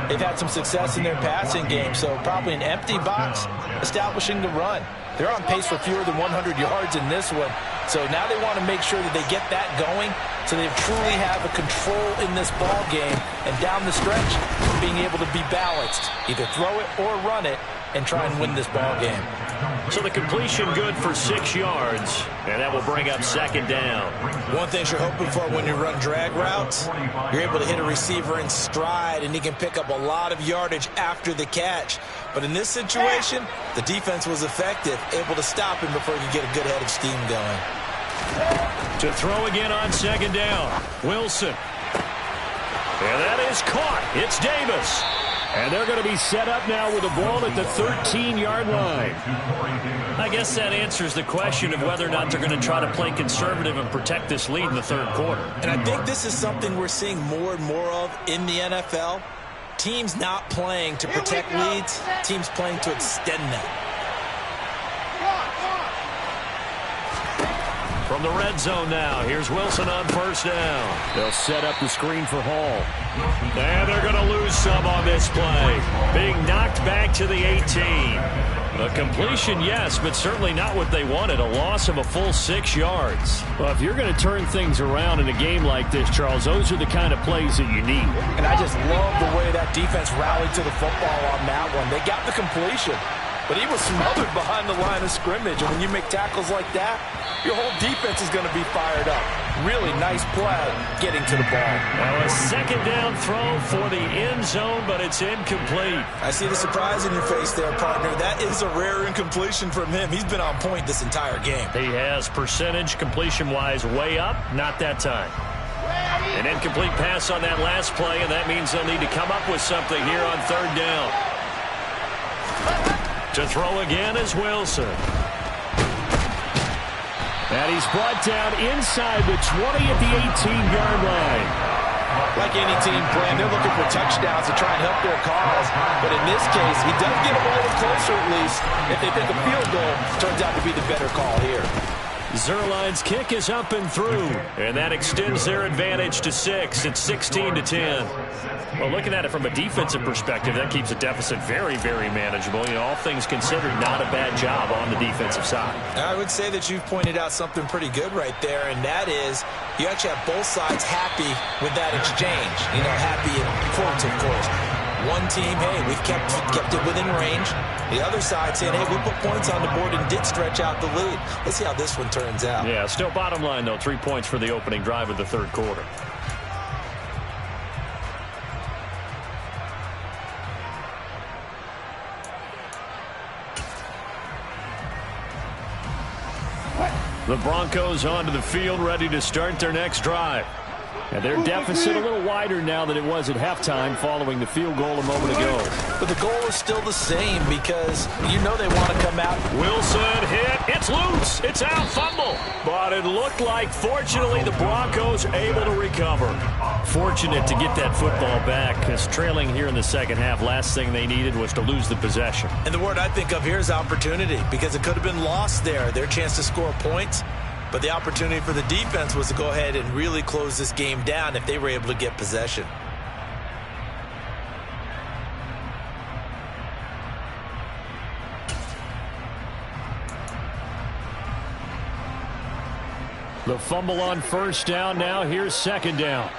[SPEAKER 5] they've had some success in their passing game, so probably an empty box establishing the run. They're on pace for fewer than 100 yards in this one, so now they want to make sure that they get that going so they truly have a control in this ball game, and down the stretch, being able to be balanced, either throw it or run it, and try and win this ball game.
[SPEAKER 4] So the completion good for 6 yards, and that will bring up second down.
[SPEAKER 6] One thing you're hoping for when you run drag routes, you're able to hit a receiver in stride, and he can pick up a lot of yardage after the catch. But in this situation, the defense was effective, able to stop him before he could get a good head of steam going.
[SPEAKER 4] To throw again on second down, Wilson. And that is caught. It's Davis. And they're going to be set up now with the ball at the 13-yard line. I guess that answers the question of whether or not they're going to try to play conservative and protect this lead in the third quarter.
[SPEAKER 6] And I think this is something we're seeing more and more of in the NFL. Teams not playing to protect leads, teams playing to extend them.
[SPEAKER 4] From the red zone now, here's Wilson on first down. They'll set up the screen for Hall. And they're going to lose some on this play. Being knocked back to the 18. A completion, yes, but certainly not what they wanted. A loss of a full 6 yards. Well, if you're going to turn things around in a game like this, Charles, those are the kind of plays that you need.
[SPEAKER 5] And I just love the way that defense rallied to the football on that one. They got the completion, but he was smothered behind the line of scrimmage. And when you make tackles like that, your whole defense is going to be fired up. Really nice play getting to the ball.
[SPEAKER 4] Now a second down throw for the end zone, but it's incomplete.
[SPEAKER 6] I see the surprise in your face there, partner. That is a rare incompletion from him. He's been on point this entire game.
[SPEAKER 4] He has percentage completion-wise way up. Not that time. An incomplete pass on that last play, and that means they'll need to come up with something here on third down. To throw again is Wilson. And he's brought down inside the 20 at the 18-yard line.
[SPEAKER 5] Like any team plan, they're looking for touchdowns to try and help their cause. But in this case, he does get them a little closer at least. If they think a field goal turns out to be the better call here.
[SPEAKER 4] Zerline's kick is up and through, and that extends their advantage to 6. It's 16-10. Well, looking at it from a defensive perspective, that keeps the deficit very, very manageable. You know, all things considered, not a bad job on the defensive side.
[SPEAKER 6] I would say that you've pointed out something pretty good right there, and that is you actually have both sides happy with that exchange. You know, happy in quotes, of course. One team, hey, we've kept it within range. The other side saying, hey, we put points on the board and did stretch out the lead. Let's see how this one turns out.
[SPEAKER 4] Yeah, still bottom line, though, 3 points for the opening drive of the third quarter. The Broncos onto the field, ready to start their next drive. And their deficit a little wider now than it was at halftime following the field goal a moment ago.
[SPEAKER 5] But the goal is still the same because you know they want to come out.
[SPEAKER 4] Wilson hit. It's loose. It's out. Fumble. But it looked like, fortunately, the Broncos able to recover. Fortunate to get that football back, because trailing here in the second half, last thing they needed was to lose the possession.
[SPEAKER 6] And the word I think of here is opportunity, because it could have been lost there, their chance to score points. But the opportunity for the defense was to go ahead and really close this game down if they were able to get possession.
[SPEAKER 4] The fumble on first down now. Here's second down.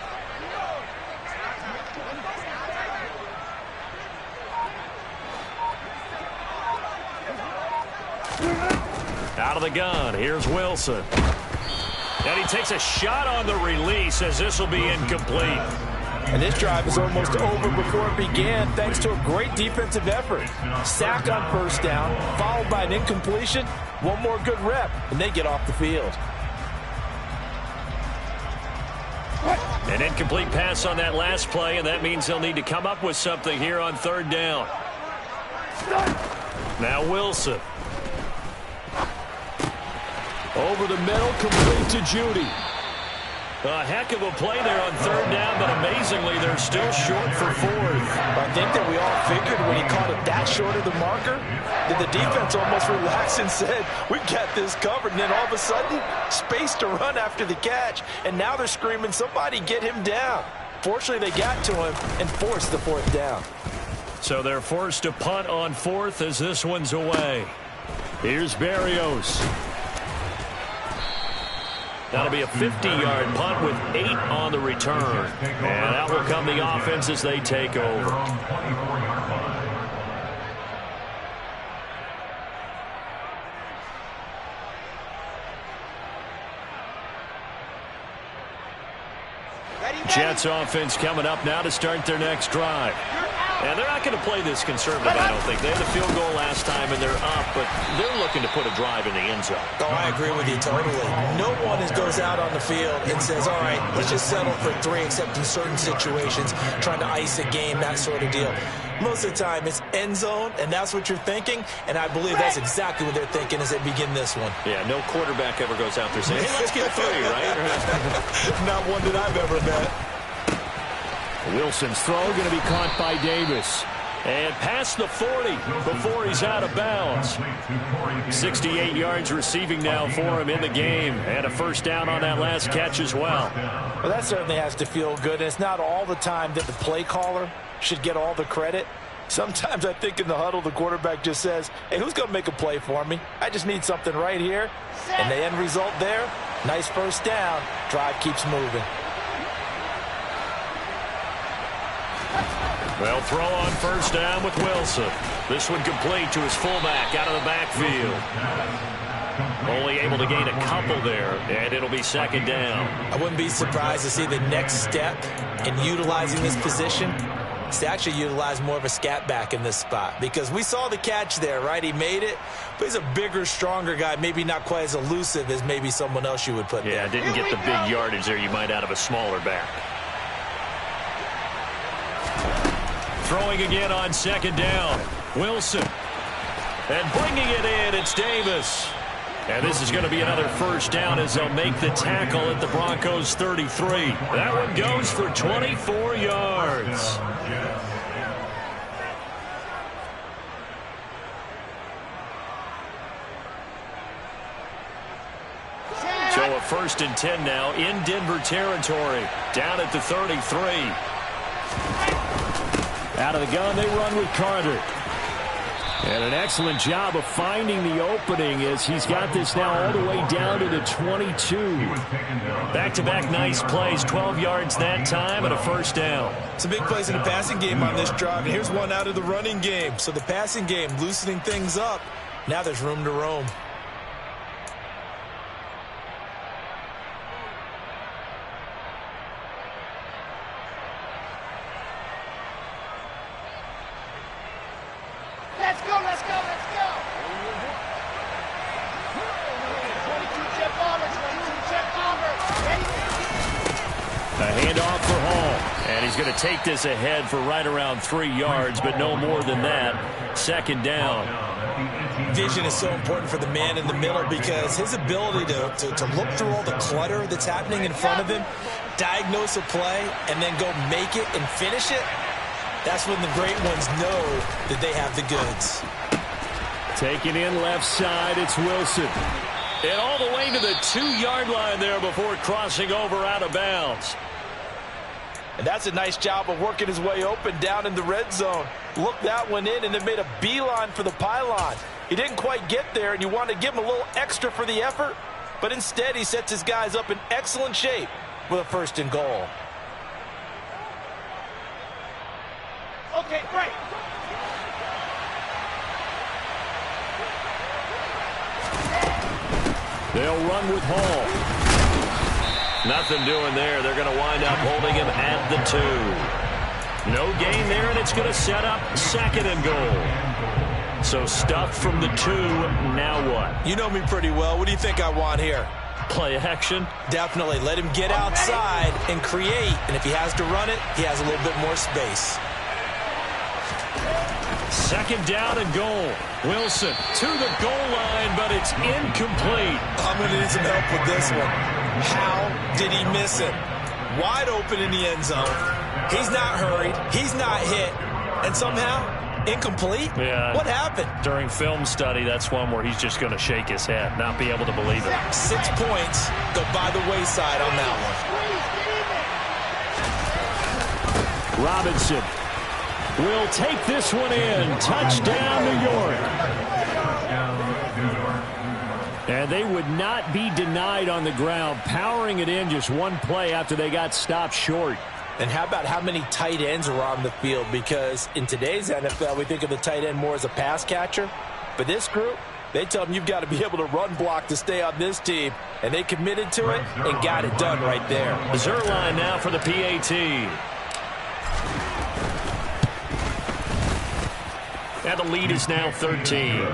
[SPEAKER 4] Out of the gun. Here's Wilson. And he takes a shot on the release as this will be incomplete.
[SPEAKER 5] And this drive is almost over before it began thanks to a great defensive effort. Sack on first down, followed by an incompletion. One more good rep, and they get off the field.
[SPEAKER 4] An incomplete pass on that last play, and that means they'll need to come up with something here on third down. Now Wilson. Over the middle, complete to Chti. A heck of a play there on third down, but amazingly, they're still short for fourth.
[SPEAKER 5] I think that we all figured when he caught it that short of the marker, that the defense almost relaxed and said, we've got this covered. And then all of a sudden, space to run after the catch. And now they're screaming, somebody get him down. Fortunately, they got to him and forced the fourth down.
[SPEAKER 4] So they're forced to punt on fourth as this one's away. Here's Berrios. That'll be a 50-yard punt with 8 on the return. And that will come the offense as they take over. Jets offense coming up now to start their next drive. And they're not going to play this conservative, I don't think. They had the field goal last time, and they're up, but they're looking to put a drive in the end zone.
[SPEAKER 6] Oh, I agree with you totally. No one goes out on the field and says, all right, let's just settle for 3, except in certain situations, trying to ice a game, that sort of deal. Most of the time, it's end zone, and that's what you're thinking, and I believe that's exactly what they're thinking as they begin this one.
[SPEAKER 4] Yeah, no quarterback ever goes out there saying, hey, let's get 3, right?
[SPEAKER 6] Not one that I've ever met.
[SPEAKER 4] Wilson's throw going to be caught by Davis. And past the 40 before he's out of bounds. 68 yards receiving now for him in the game. And a first down on that last catch as well.
[SPEAKER 5] Well, that certainly has to feel good. And it's not all the time that the play caller should get all the credit. Sometimes I think in the huddle, the quarterback just says, hey, who's going to make a play for me? I just need something right here. And the end result there, nice first down. Drive keeps moving.
[SPEAKER 4] Well, throw on first down with Wilson. This one complete to his fullback out of the backfield. Only able to gain a couple there, and it'll be second down.
[SPEAKER 6] I wouldn't be surprised to see the next step in utilizing this position is to actually utilize more of a scat back in this spot, because we saw the catch there, right? He made it, but he's a bigger, stronger guy, maybe not quite as elusive as maybe someone else you would put there.
[SPEAKER 4] Yeah, didn't get the big yardage there you might out of a smaller back. Throwing again on second down. Wilson. And bringing it in, it's Davis. And this is going to be another first down as they'll make the tackle at the Broncos 33. That one goes for 24 yards. So a 1st and 10 now in Denver territory. Down at the 33. Out of the gun, they run with Carter. And an excellent job of finding the opening as he's got this now all the way down to the 22. Back-to-back nice plays, 12 yards that time and a first down.
[SPEAKER 6] Some big plays in the passing game on this drive, and here's one out of the running game. So the passing game loosening things up. Now there's room to roam.
[SPEAKER 1] Let's go, let's go, let's go. 22 jet bomber, 22 jet bomber.
[SPEAKER 4] A handoff for Hall. And he's going to take this ahead for right around 3 yards, but no more than that. Second down.
[SPEAKER 6] Vision is so important for the man in the middle because his ability to look through all the clutter that's happening in front of him, diagnose a play, and then go make it and finish it, that's when the great ones know that they have the goods.
[SPEAKER 4] Taking in left side, it's Wilson. And all the way to the 2-yard line there before crossing over out of bounds.
[SPEAKER 5] And that's a nice job of working his way open down in the red zone. Looked that one in and then made a beeline for the pylon. He didn't quite get there, and you want to give him a little extra for the effort, but instead he sets his guys up in excellent shape with a 1st and goal.
[SPEAKER 1] Okay, great.
[SPEAKER 4] They'll run with Hall. Nothing doing there. They're going to wind up holding him at the 2. No gain there, and it's going to set up 2nd and goal. So stuffed from the 2. Now what?
[SPEAKER 6] You know me pretty well. What do you think I want here?
[SPEAKER 4] Play action?
[SPEAKER 6] Definitely. Let him get outside and create. And if he has to run it, he has a little bit more space.
[SPEAKER 4] 2nd down and goal. Wilson to the goal line, but it's incomplete.
[SPEAKER 6] I'm going to need some help with this one. How did he miss it? Wide open in the end zone. He's not hurried. He's not hit. And somehow, incomplete?
[SPEAKER 4] Yeah.
[SPEAKER 6] What happened?
[SPEAKER 4] During film study, that's one where he's just going to shake his head, not be able to believe it.
[SPEAKER 6] 6 points go by the wayside on that
[SPEAKER 4] one. Robinson will take this one in. Touchdown, New York. And they would not be denied on the ground, powering it in just one play after they got stopped short.
[SPEAKER 6] And how about how many tight ends are on the field? Because in today's NFL, we think of the tight end more as a pass catcher. But this group, they tell them you've got to be able to run block to stay on this team. And they committed to it and got it done right there.
[SPEAKER 4] Zerline now for the PAT. And the lead is now 13.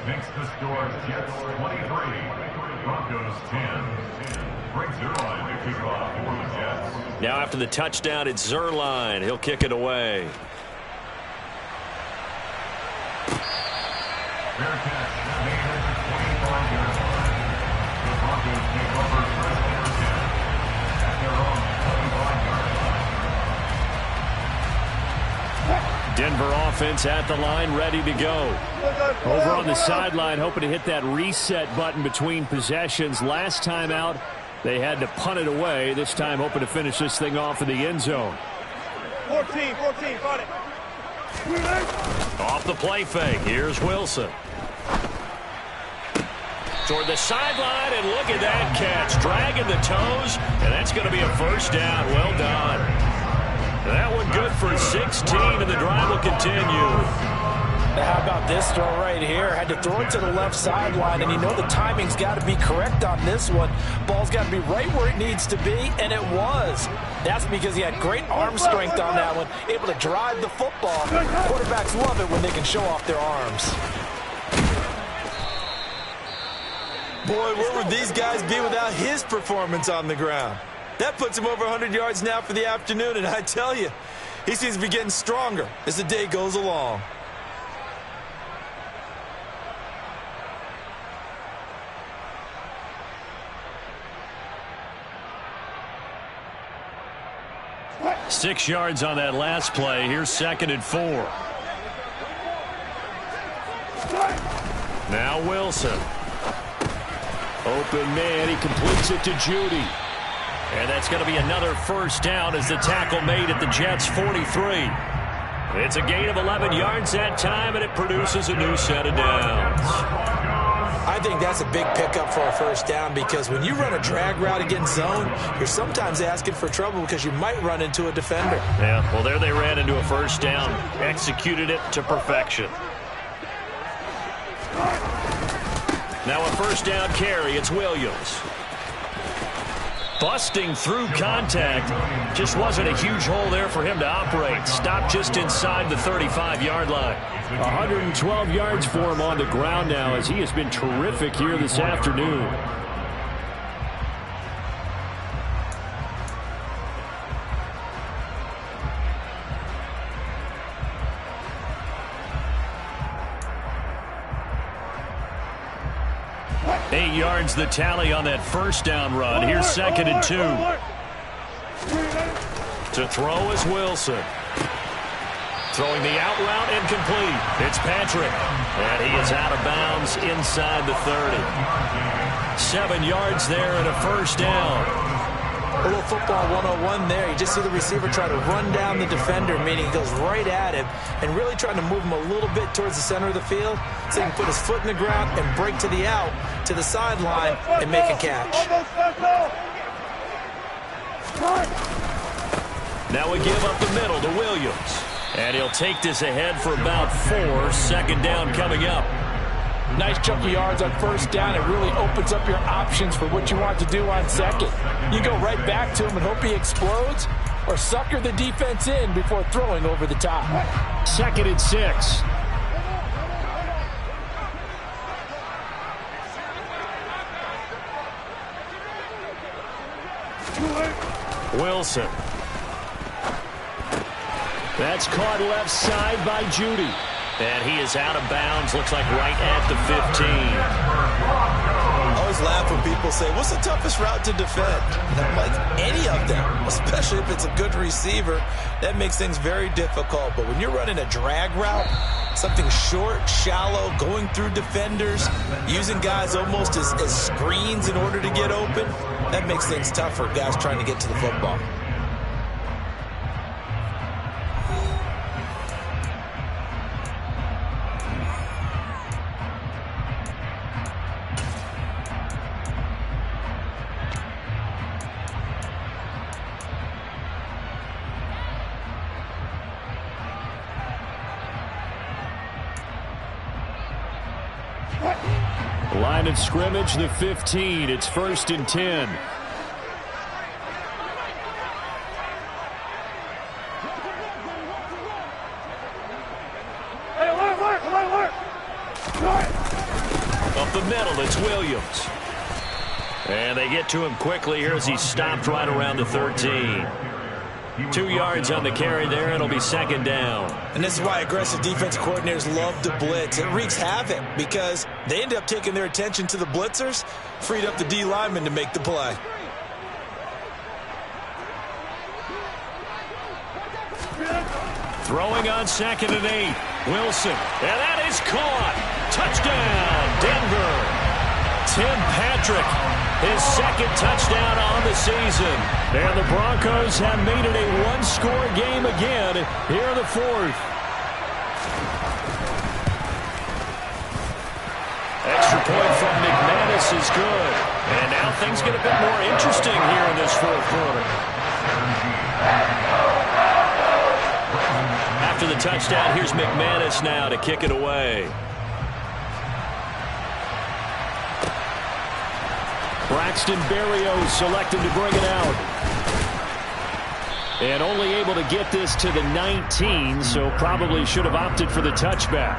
[SPEAKER 7] Next to score, Jets 23, Broncos 10. Bring Zerline to kick off for the Jets.
[SPEAKER 4] Now after the touchdown, it's Zerline. He'll kick it away.
[SPEAKER 7] Fair catch, made at the 25-yard line. The Broncos take over first and 10 at their own 25-yard line.
[SPEAKER 4] Denver offense at the line, ready to go. Over on the sideline, hoping to hit that reset button between possessions. Last time out, they had to punt it away. This time, hoping to finish this thing off in the end zone.
[SPEAKER 1] 14, got it.
[SPEAKER 4] Off the play fake, here's Wilson. Toward the sideline, and look at that catch. Dragging the toes, and that's going to be a 1st down. Well done. That one good for 16, and the drive will continue.
[SPEAKER 6] How about this throw right here? Had to throw it to the left sideline, and you know the timing's got to be correct on this one. Ball's got to be right where it needs to be, and it was. That's because he had great arm strength on that one, able to drive the football. Quarterbacks love it when they can show off their arms. Boy, where would these guys be without his performance on the ground? That puts him over 100 yards now for the afternoon, and I tell you, he seems to be getting stronger as the day goes along.
[SPEAKER 4] Six yards on that last play. Here's 2nd and 4. Now Wilson. Open man. He completes it to Chti. And that's going to be another 1st down as the tackle made at the Jets' 43. It's a gain of 11 yards that time, and it produces a new set of downs.
[SPEAKER 6] I think that's a big pickup for a 1st down because when you run a drag route against zone, you're sometimes asking for trouble because you might run into a defender.
[SPEAKER 4] Yeah, well, there they ran into a 1st down, executed it to perfection. Now a 1st down carry, it's Williams. Busting through contact. Just wasn't a huge hole there for him to operate. Stopped just inside the 35-yard line. 112 yards for him on the ground now as he has been terrific here this afternoon. yards the tally on that first down run. Here's 2nd and 2. To throw is Wilson. Throwing the out route incomplete. It's Patrick. And he is out of bounds inside the 30. 7 yards there and a first down.
[SPEAKER 6] A little football 101 there. You just see the receiver try to run down the defender, meaning he goes right at him and really trying to move him a little bit towards the center of the field so he can put his foot in the ground and break to the out, to the sideline, and make a catch.
[SPEAKER 4] Now we give up the middle to Williams. And he'll take this ahead for about 4. 2nd down coming up.
[SPEAKER 5] Nice chunky yards on first down. It really opens up your options for what you want to do on second. You go right back to him and hope he explodes, or sucker the defense in before throwing over the top.
[SPEAKER 4] 2nd and 6. Wilson. That's caught left side by Chti. And he is out of bounds, looks like right at the 15.
[SPEAKER 6] I always laugh when people say, what's the toughest route to defend? And I'm like, any of them, especially if it's a good receiver. That makes things very difficult. But when you're running a drag route, something short, shallow, going through defenders, using guys almost as screens in order to get open, that makes things tough for guys trying to get to the football.
[SPEAKER 4] Line of scrimmage, the 15. It's 1st and 10. Up the middle, it's Williams. And they get to him quickly here as he stopped right around the 13. 2 yards on the carry there. It'll be 2nd down.
[SPEAKER 6] And this is why aggressive defense coordinators love to blitz. It wreaks havoc because they end up taking their attention to the blitzers, freed up the D lineman to make the play.
[SPEAKER 4] Throwing on 2nd and 8. Wilson. And that is caught. Touchdown, Denver. Tim Patrick, his 2nd touchdown on the season. And the Broncos have made it a one-score game again here in the 4th. Extra point from McManus is good. And now things get a bit more interesting here in this 4th quarter. After the touchdown, here's McManus now to kick it away. Braxton Berrios selected to bring it out. And only able to get this to the 19, so probably should have opted for the touchback.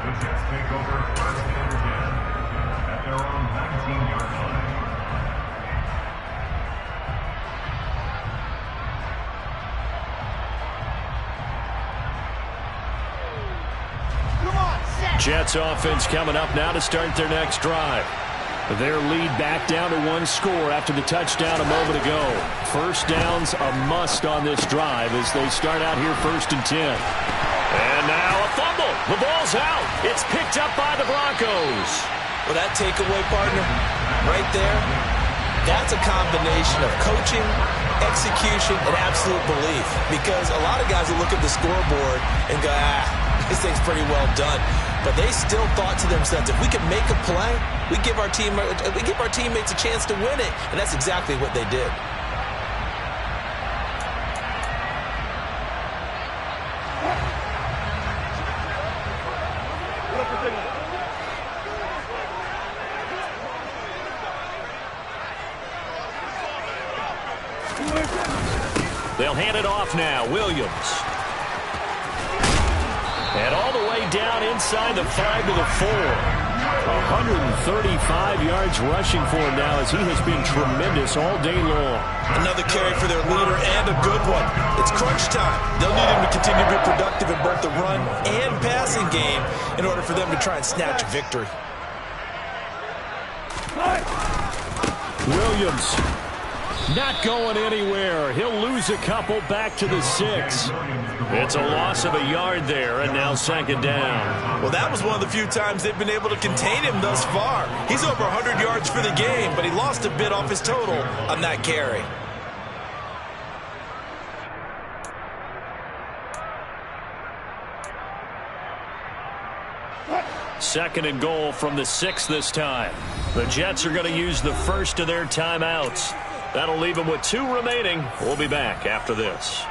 [SPEAKER 4] Jets offense coming up now to start their next drive. Their lead back down to 1 score after the touchdown a moment ago. First down's a must on this drive as they start out here 1st and 10. And now a fumble. The ball's out. It's picked up by the Broncos.
[SPEAKER 6] Well, that takeaway, partner, right there, that's a combination of coaching, execution, and absolute belief. Because a lot of guys will look at the scoreboard and go, this thing's pretty well done. But they still thought to themselves, if we can make a play, we give our teammates a chance to win it. And that's exactly what they did.
[SPEAKER 4] They'll hand it off now. Williams. And all the way down inside the 5 to the 4. 135 yards rushing for him now as he has been tremendous all day long.
[SPEAKER 6] Another carry for their leader and a good one. It's crunch time. They'll need him to continue to be productive in both the run and passing game in order for them to try and snatch a victory.
[SPEAKER 4] Williams not going anywhere. He'll lose a couple back to the 6. It's a loss of a yard there, and now second down.
[SPEAKER 6] Well, that was one of the few times they've been able to contain him thus far. He's over 100 yards for the game, but he lost a bit off his total on that carry.
[SPEAKER 4] Second and goal from the 6 this time. The Jets are going to use the first of their timeouts. That'll leave them with 2 remaining. We'll be back after this.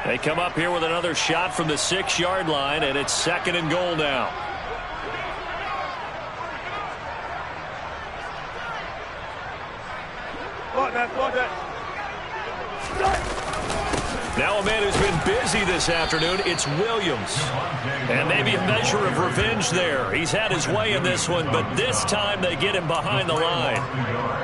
[SPEAKER 4] They come up here with another shot from the 6-yard line, and it's second and goal now. Now a man who's been busy this afternoon, it's Williams. And maybe a measure of revenge there. He's had his way in this one, but this time they get him behind the line.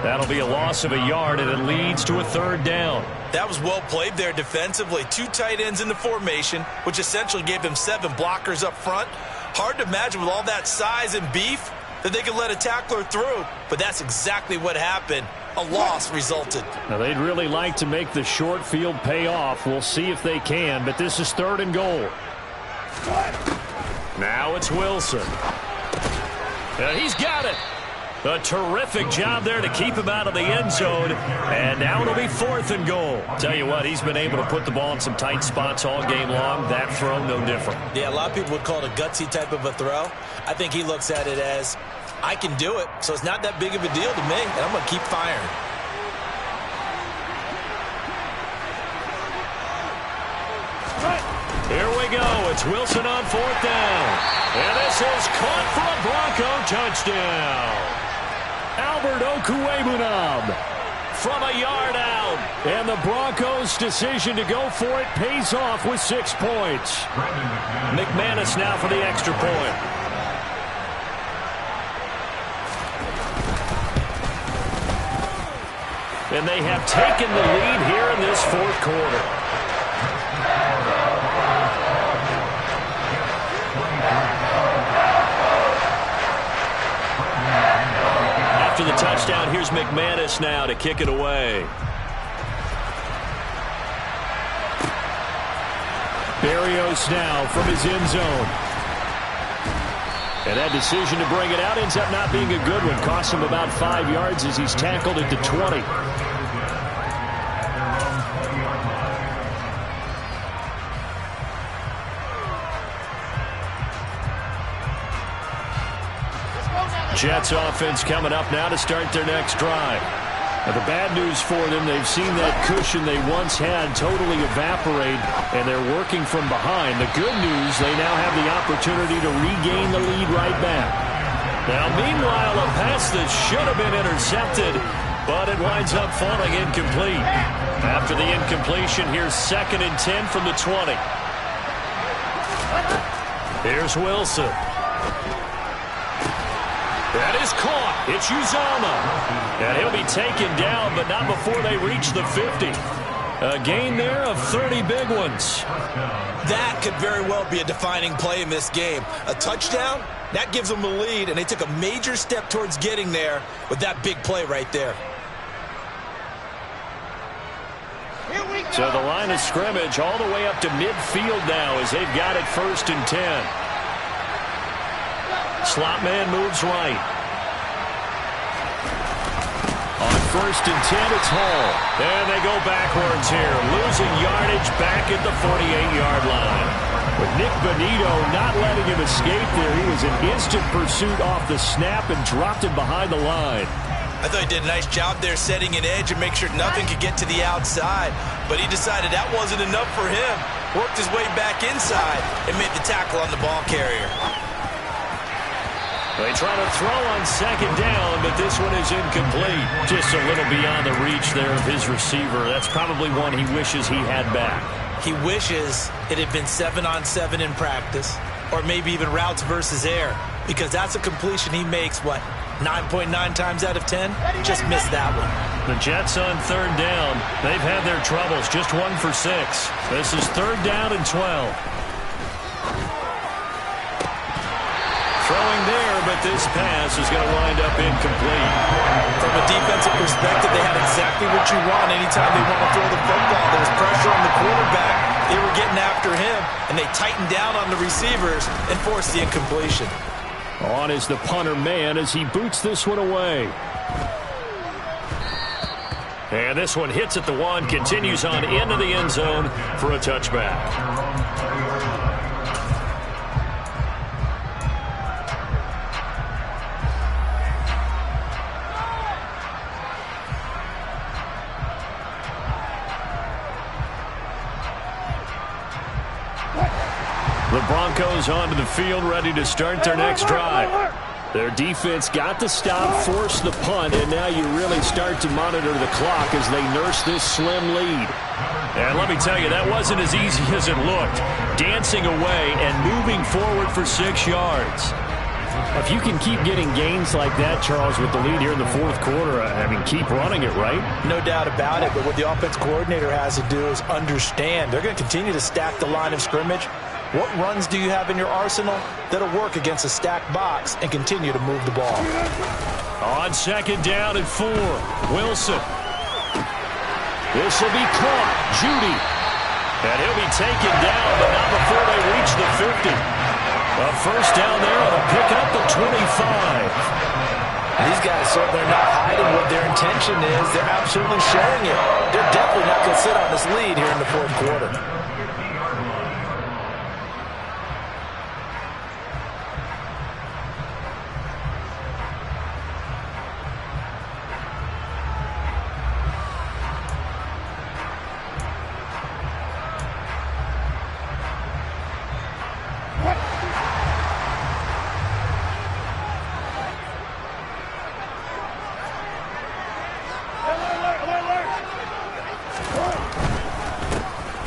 [SPEAKER 4] That'll be a loss of a yard, and it leads to a third down.
[SPEAKER 6] That was well played there defensively. 2 tight ends in the formation, which essentially gave them 7 blockers up front. Hard to imagine with all that size and beef that they could let a tackler through, but that's exactly what happened. A loss resulted.
[SPEAKER 4] Now, they'd really like to make the short field pay off. We'll see if they can, but this is third and goal. Now it's Wilson. He's got it. A terrific job there to keep him out of the end zone. And now it'll be fourth and goal. Tell you what, he's been able to put the ball in some tight spots all game long. That throw, no different.
[SPEAKER 6] Yeah, a lot of people would call it a gutsy type of a throw. I think he looks at it as, I can do it, so it's not that big of a deal to me, and I'm going to keep firing.
[SPEAKER 4] Here we go. It's Wilson on fourth down. And this is caught for a Bronco touchdown. Albert Okwuegbunam from a yard out. And the Broncos' decision to go for it pays off with 6 points. McManus now for the extra point. And they have taken the lead here in this fourth quarter. After the touchdown, here's McManus now to kick it away. Berrios now from his end zone. And that decision to bring it out ends up not being a good one. Costs him about 5 yards as he's tackled at the 20. Jets offense coming up now to start their next drive. Now the bad news for them, they've seen that cushion they once had totally evaporate, and they're working from behind. The good news, they now have the opportunity to regain the lead right back. Now, meanwhile, a pass that should have been intercepted, but it winds up falling incomplete. After the incompletion, here's 2nd and 10 from the 20. Here's Wilson. That is caught. It's Uzomah. And he'll be taken down, but not before they reach the 50. A gain there of 30 big ones.
[SPEAKER 6] That could very well be a defining play in this game. A touchdown, that gives them the lead, and they took a major step towards getting there with that big play right there.
[SPEAKER 4] So the line of scrimmage all the way up to midfield now as they've got it 1st and 10. Slot man moves right. On 1st and 10, it's Hall. And they go backwards here, losing yardage back at the 48-yard line. With Nick Bonito not letting him escape there, he was in instant pursuit off the snap and dropped him behind the line.
[SPEAKER 6] I thought he did a nice job there setting an edge and make sure nothing could get to the outside. But he decided that wasn't enough for him. Worked his way back inside and made the tackle on the ball carrier.
[SPEAKER 4] They try to throw on 2nd down, but this one is incomplete. Just a little beyond the reach there of his receiver. That's probably one he wishes he had back.
[SPEAKER 6] He wishes it had been 7-on-7 in practice. or maybe even routes versus air, because that's a completion he makes, 9.9 times out of 10? Just missed that one.
[SPEAKER 4] The Jets on third down. They've had their troubles, just 1 for 6. This is third down and 12. Throwing there, but this pass is going to wind up incomplete.
[SPEAKER 6] From a defensive perspective, they had exactly what you want anytime they want to throw the football. There was pressure on the quarterback. They were getting after him, and they tightened down on the receivers and forced the incompletion.
[SPEAKER 4] On is the punter man as he boots this one away. And this one hits at the 1, continues on into the end zone for a touchback. The Broncos onto the field, ready to start their next drive. Their defense got the stop, forced the punt, and now you really start to monitor the clock as they nurse this slim lead. And let me tell you, that wasn't as easy as it looked. Dancing away and moving forward for 6 yards. If you can keep getting gains like that, Charles, with the lead here in the fourth quarter, keep running it, right?
[SPEAKER 6] No doubt about it, but what the offense coordinator has to do is understand they're going to continue to stack the line of scrimmage. What runs do you have in your arsenal that'll work against a stacked box and continue to move the ball?
[SPEAKER 4] On second down and 4, Wilson. This will be caught. Chti. And he'll be taken down, but not before they reach the 50. A first down there on a pickup at 25.
[SPEAKER 6] These guys certainly are not hiding what their intention is. They're absolutely showing it. They're definitely not going to sit on this lead here in the fourth quarter.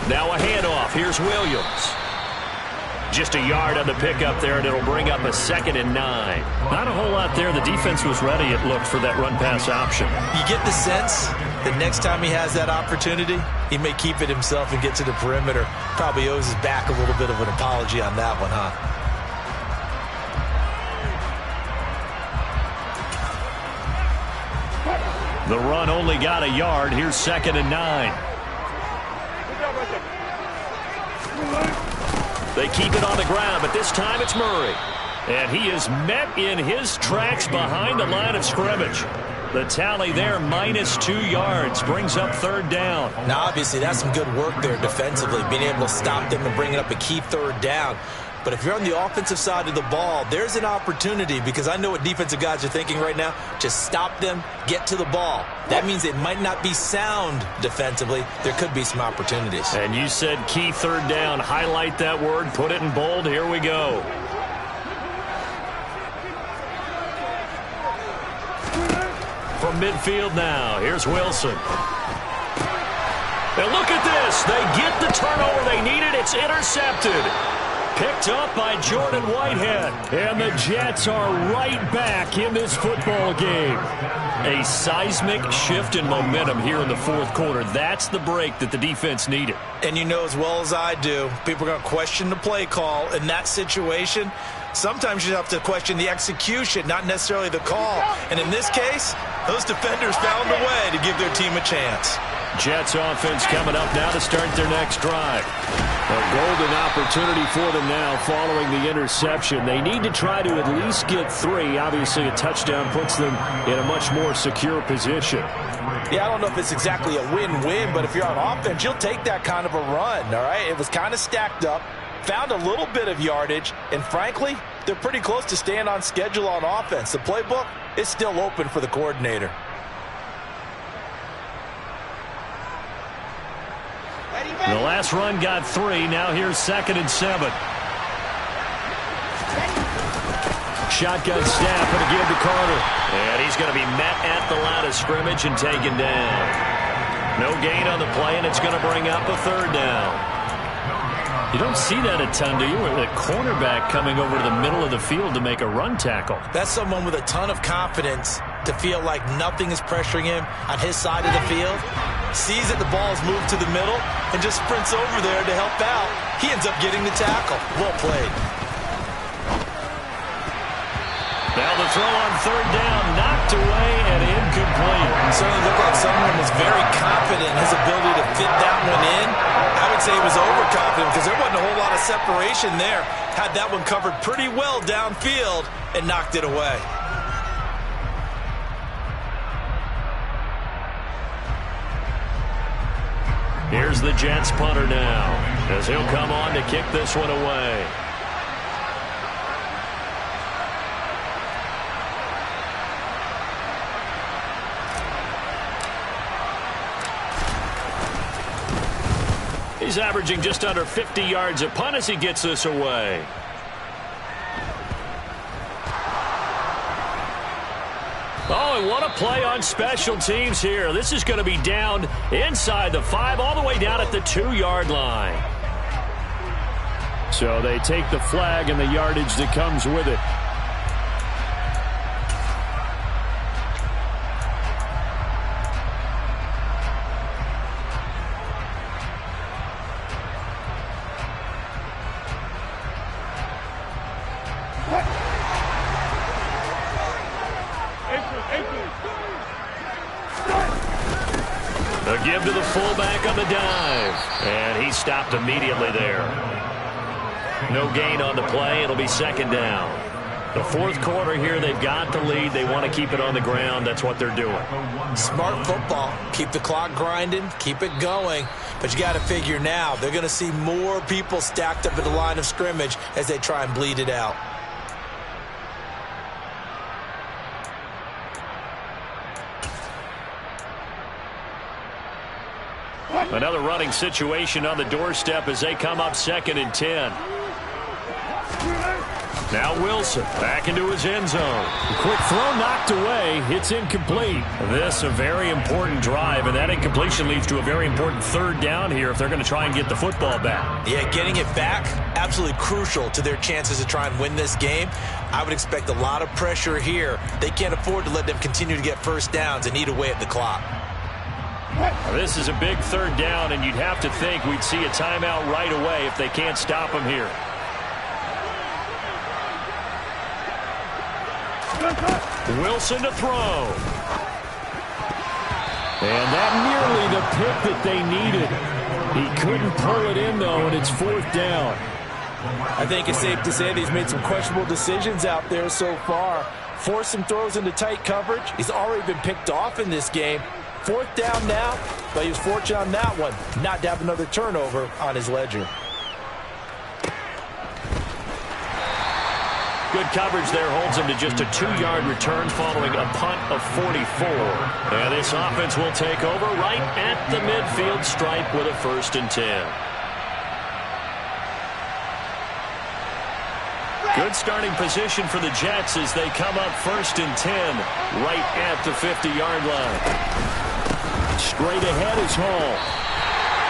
[SPEAKER 4] Now a handoff. Here's Williams. Just a yard on the pickup there, and it'll bring up a 2nd and 9. Not a whole lot there. The defense was ready, it looked, for that run-pass option.
[SPEAKER 6] You get the sense that next time he has that opportunity, he may keep it himself and get to the perimeter. Probably owes his back a little bit of an apology on that one, huh?
[SPEAKER 4] The run only got a yard. Here's 2nd and 9. They keep it on the ground, but this time it's Murray. And he is met in his tracks behind the line of scrimmage. The tally there, -2 yards, brings up third down.
[SPEAKER 6] Now, obviously, that's some good work there defensively, being able to stop them and bring it up a key third down. But if you're on the offensive side of the ball, there's an opportunity, because I know what defensive guys are thinking right now. Just stop them, get to the ball. That means it might not be sound defensively. There could be some opportunities.
[SPEAKER 4] And you said key third down. Highlight that word, put it in bold. Here we go. From midfield now, here's Wilson. And look at this. They get the turnover they needed. It's intercepted. Picked up by Jordan Whitehead. And the Jets are right back in this football game. A seismic shift in momentum here in the fourth quarter. That's the break that the defense needed.
[SPEAKER 6] And you know as well as I do, people are going to question the play call in that situation. Sometimes you have to question the execution, not necessarily the call. And in this case, those defenders found a way to give their team a chance.
[SPEAKER 4] Jets offense coming up now to start their next drive. A golden opportunity for them now following the interception. They need to try to at least get 3. Obviously, a touchdown puts them in a much more secure position.
[SPEAKER 5] Yeah, I don't know if it's exactly a win-win, but if you're on offense, you'll take that kind of a run, all right? It was kind of stacked up, found a little bit of yardage, and frankly, they're pretty close to staying on schedule on offense. The playbook is still open for the coordinator.
[SPEAKER 4] The last run got 3. Now here's 2nd and 7. Shotgun snap, and again to Carter. And he's going to be met at the line of scrimmage and taken down. No gain on the play, and it's going to bring up a third down. You don't see that a ton, do you? With a cornerback coming over to the middle of the field to make a run tackle.
[SPEAKER 6] That's someone with a ton of confidence to feel like nothing is pressuring him on his side of the field. Sees that the ball is moved to the middle and just sprints over there to help out. He ends up getting the tackle. Well played.
[SPEAKER 4] Now the throw on third down, knocked away and incomplete.
[SPEAKER 6] It certainly looked like someone was very confident in his ability to fit that one in. I would say he was overconfident because there wasn't a whole lot of separation there. Had that one covered pretty well downfield and knocked it away.
[SPEAKER 4] Here's the Jets punter now as he'll come on to kick this one away. He's averaging just under 50 yards a punt as he gets this away. Oh, and what a play on special teams here. This is going to be down inside the 5, all the way down at the 2-yard line. So they take the flag and the yardage that comes with it. A give to the fullback on the dive. And he stopped immediately there. No gain on the play. It'll be second down. The fourth quarter here, they've got the lead. They want to keep it on the ground. That's what they're doing.
[SPEAKER 6] Smart football. Keep the clock grinding. Keep it going. But you got to figure now, they're going to see more people stacked up at the line of scrimmage as they try and bleed it out.
[SPEAKER 4] Another running situation on the doorstep as they come up 2nd and 10. Now Wilson back into his end zone. A quick throw knocked away. It's incomplete. This a very important drive, and that incompletion leads to a very important third down here if they're going to try and get the football back.
[SPEAKER 6] Yeah, getting it back, absolutely crucial to their chances to try and win this game. I would expect a lot of pressure here. They can't afford to let them continue to get first downs and eat away at the clock.
[SPEAKER 4] This is a big third down, and you'd have to think we'd see a timeout right away if they can't stop him here. Wilson to throw. And that nearly the pick that they needed. He couldn't pull it in, though, and it's 4th down.
[SPEAKER 5] I think it's safe to say that he's made some questionable decisions out there so far. Forced some throws into tight coverage. He's already been picked off in this game. 4th down now, but he was fortunate on that one not to have another turnover on his ledger.
[SPEAKER 4] Good coverage there holds him to just a 2-yard return following a punt of 44. And this offense will take over right at the midfield stripe with a 1st and 10. Good starting position for the Jets as they come up 1st and 10 right at the 50-yard line. Straight ahead is Hall.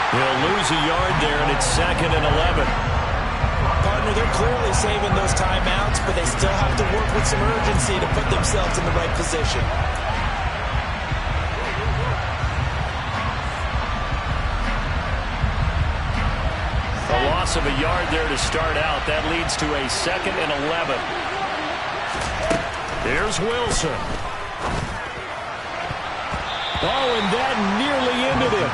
[SPEAKER 4] He'll lose a yard there, and it's 2nd and 11.
[SPEAKER 6] Partner, they're clearly saving those timeouts, but they still have to work with some urgency to put themselves in the right position.
[SPEAKER 4] A loss of a yard there to start out. That leads to a 2nd and 11. Here's Wilson.
[SPEAKER 5] Oh, and that nearly ended it.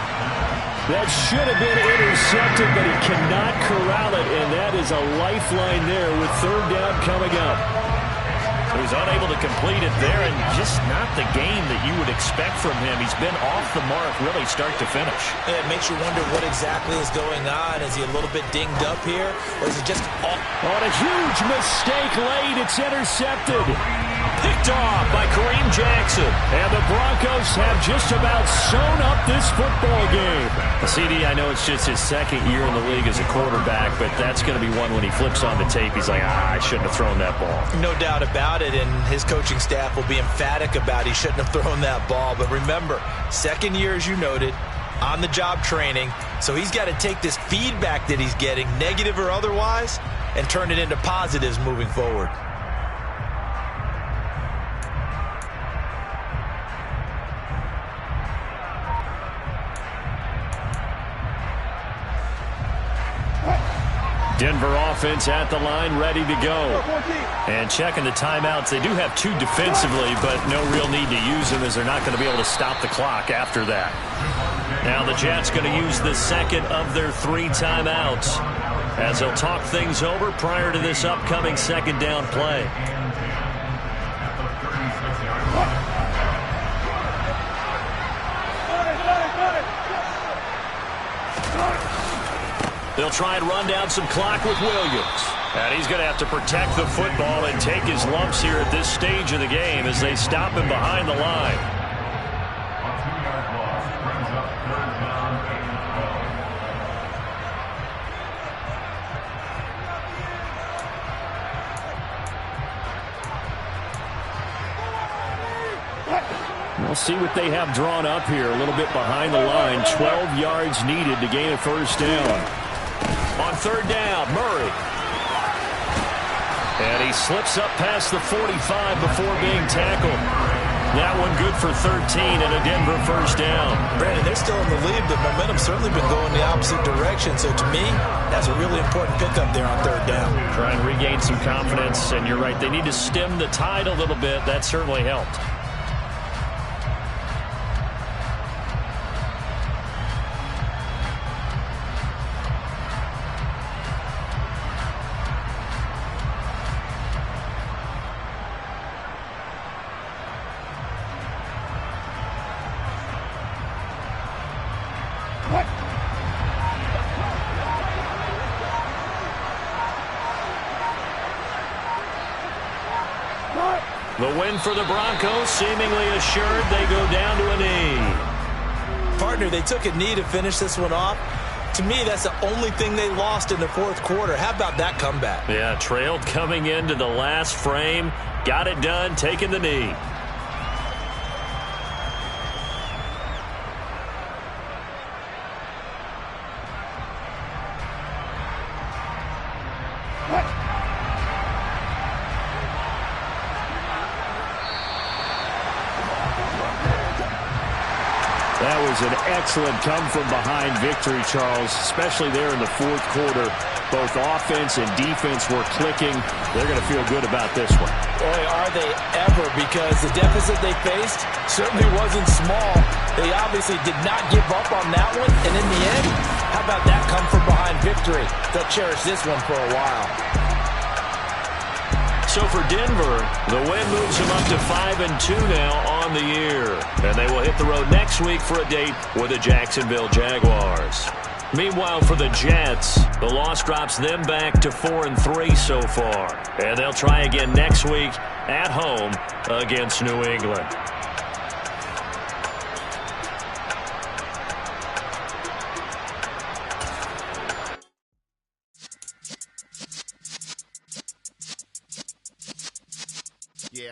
[SPEAKER 5] That should have been intercepted, but he cannot corral it, and that is a lifeline there with 3rd down coming up.
[SPEAKER 4] So he's unable to complete it there, and just not the game that you would expect from him. He's been off the mark really start to finish.
[SPEAKER 6] And it makes you wonder what exactly is going on. Is he a little bit dinged up here, or is it just off?
[SPEAKER 5] On a huge mistake late, it's intercepted.
[SPEAKER 4] Picked off by Kareem Jackson.
[SPEAKER 5] And the Broncos have just about sewn up this football game.
[SPEAKER 4] CD, I know it's just his 2nd year in the league as a quarterback, but that's going to be one when he flips on the tape. He's like, I shouldn't have thrown that ball.
[SPEAKER 6] No doubt about it, and his coaching staff will be emphatic about he shouldn't have thrown that ball. But remember, 2nd year, as you noted, on-the-job training. So he's got to take this feedback that he's getting, negative or otherwise, and turn it into positives moving forward.
[SPEAKER 4] Denver offense at the line, ready to go. And checking the timeouts. They do have 2 defensively, but no real need to use them as they're not going to be able to stop the clock after that. Now the Jets going to use the second of their 3 timeouts as they'll talk things over prior to this upcoming second down play. They'll try and run down some clock with Williams. And he's going to have to protect the football and take his lumps here at this stage of the game as they stop him behind the line.
[SPEAKER 7] A 2-yard loss brings up 3rd down and 12.
[SPEAKER 4] We'll see what they have drawn up here. A little bit behind the line. 12 yards needed to gain a first down. On 3rd down, Murray. And he slips up past the 45 before being tackled. That one good for 13 and a Denver first down.
[SPEAKER 6] Brandon, they're still in the lead, but momentum's certainly been going the opposite direction. So to me, that's a really important pickup there on 3rd down.
[SPEAKER 4] Try and regain some confidence, and you're right. They need to stem the tide a little bit. That certainly helped. The win for the Broncos, seemingly assured. They go down to a knee.
[SPEAKER 6] Partner, they took a knee to finish this one off. To me, that's the only thing they lost in the 4th quarter. How about that comeback?
[SPEAKER 4] Yeah, trailed coming into the last frame. Got it done, taking the knee. That was an excellent come-from-behind victory, Charles, especially there in the 4th quarter. Both offense and defense were clicking. They're going to feel good about this one.
[SPEAKER 6] Boy, are they ever, because the deficit they faced certainly wasn't small. They obviously did not give up on that one, and in the end, how about that come-from-behind victory? They'll cherish this one for a while.
[SPEAKER 4] So for Denver, the win moves them up to 5-2 now on the year. And they will hit the road next week for a date with the Jacksonville Jaguars. Meanwhile, for the Jets, the loss drops them back to 4-3 so far. And they'll try again next week at home against New England.
[SPEAKER 8] Yeah.